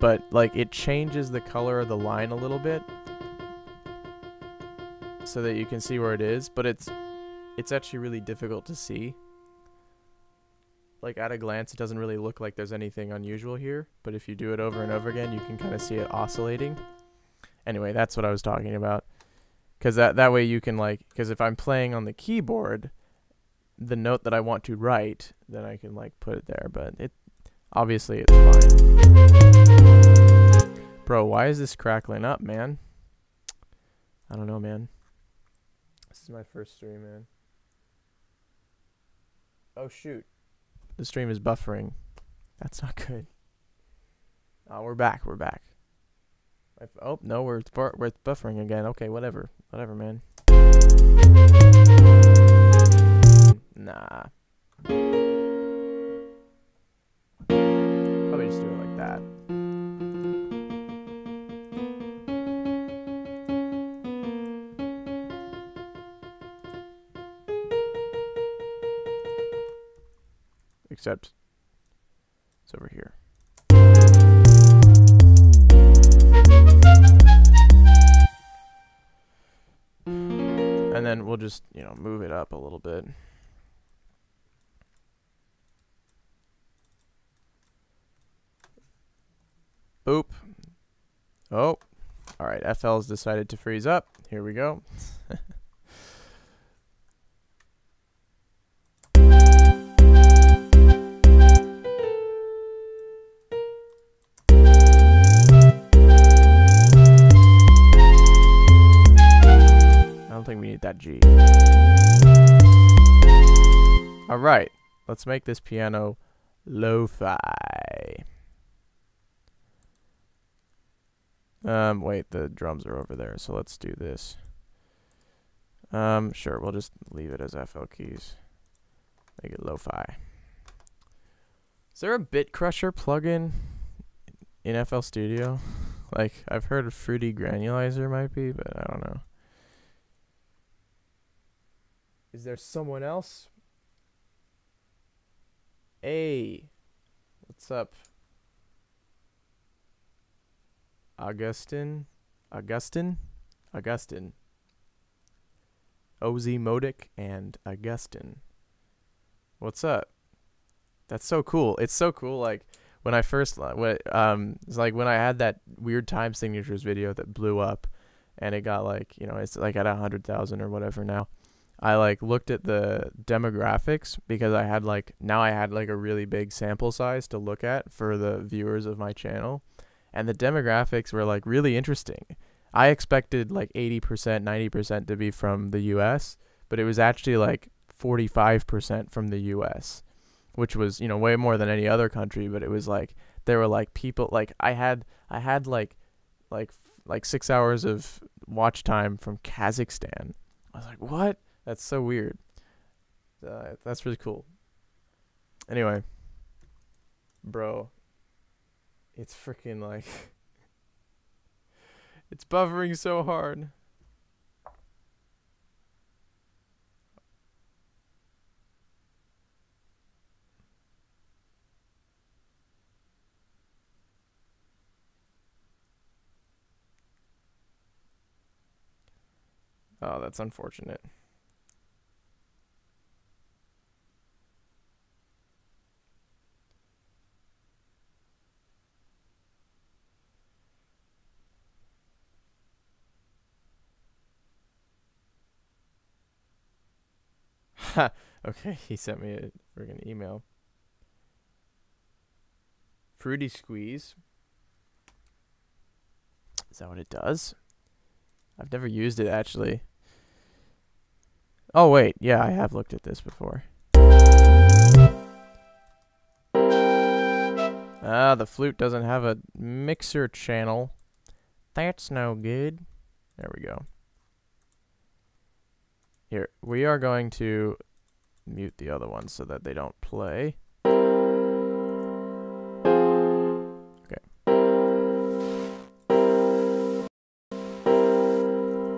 Speaker 1: but like it changes the color of the line a little bit so that you can see where it is, but it's actually really difficult to see. Like at a glance, it doesn't really look like there's anything unusual here, but if you do it over and over again, you can kind of see it oscillating. Anyway, that's what I was talking about. Because that way you can like, because if I'm playing on the keyboard, the note that I want to write, then I can like put it there, but it obviously it's fine. Bro, why is this crackling up, man? I don't know, man. This is my first stream, man. Oh shoot. The stream is buffering. That's not good. Oh, we're back. Oh, no, we're buffering again. Okay, whatever, man. Nah. Probably just do it like that. Except it's over here. And then we'll just, you know, move it up a little bit. Boop. Oh. All right, FL's decided to freeze up. Here we go. I don't think we need that G. All right, let's make this piano lo-fi. Wait, the drums are over there, so let's do this. Sure, we'll just leave it as FL keys. Make it lo-fi. Is there a bit crusher plugin in FL Studio? Like, I've heard of Fruity Granulizer might be, but I don't know. Is there someone else? Hey, what's up? Augustin. OZ Modic and Augustin. What's up? That's so cool. It's so cool. Like when I first, it's like when I had that weird time signatures video that blew up, and it got like, you know, it's like at 100,000 or whatever now. I like looked at the demographics because I had like a really big sample size to look at for the viewers of my channel. And the demographics were like really interesting. I expected like 80%, 90% to be from the US, but it was actually like 45% from the US, which was, you know, way more than any other country. But it was like there were like people like I had like 6 hours of watch time from Kazakhstan. I was like, what? That's so weird. That's really cool. Anyway, bro, it's freaking like it's buffering so hard. Oh, that's unfortunate. Okay, he sent me a friggin' email. Fruity squeeze. Is that what it does? I've never used it actually. Oh wait, yeah, I have looked at this before. Ah, the flute doesn't have a mixer channel. That's no good. There we go. Here, we are going to mute the other ones so that they don't play.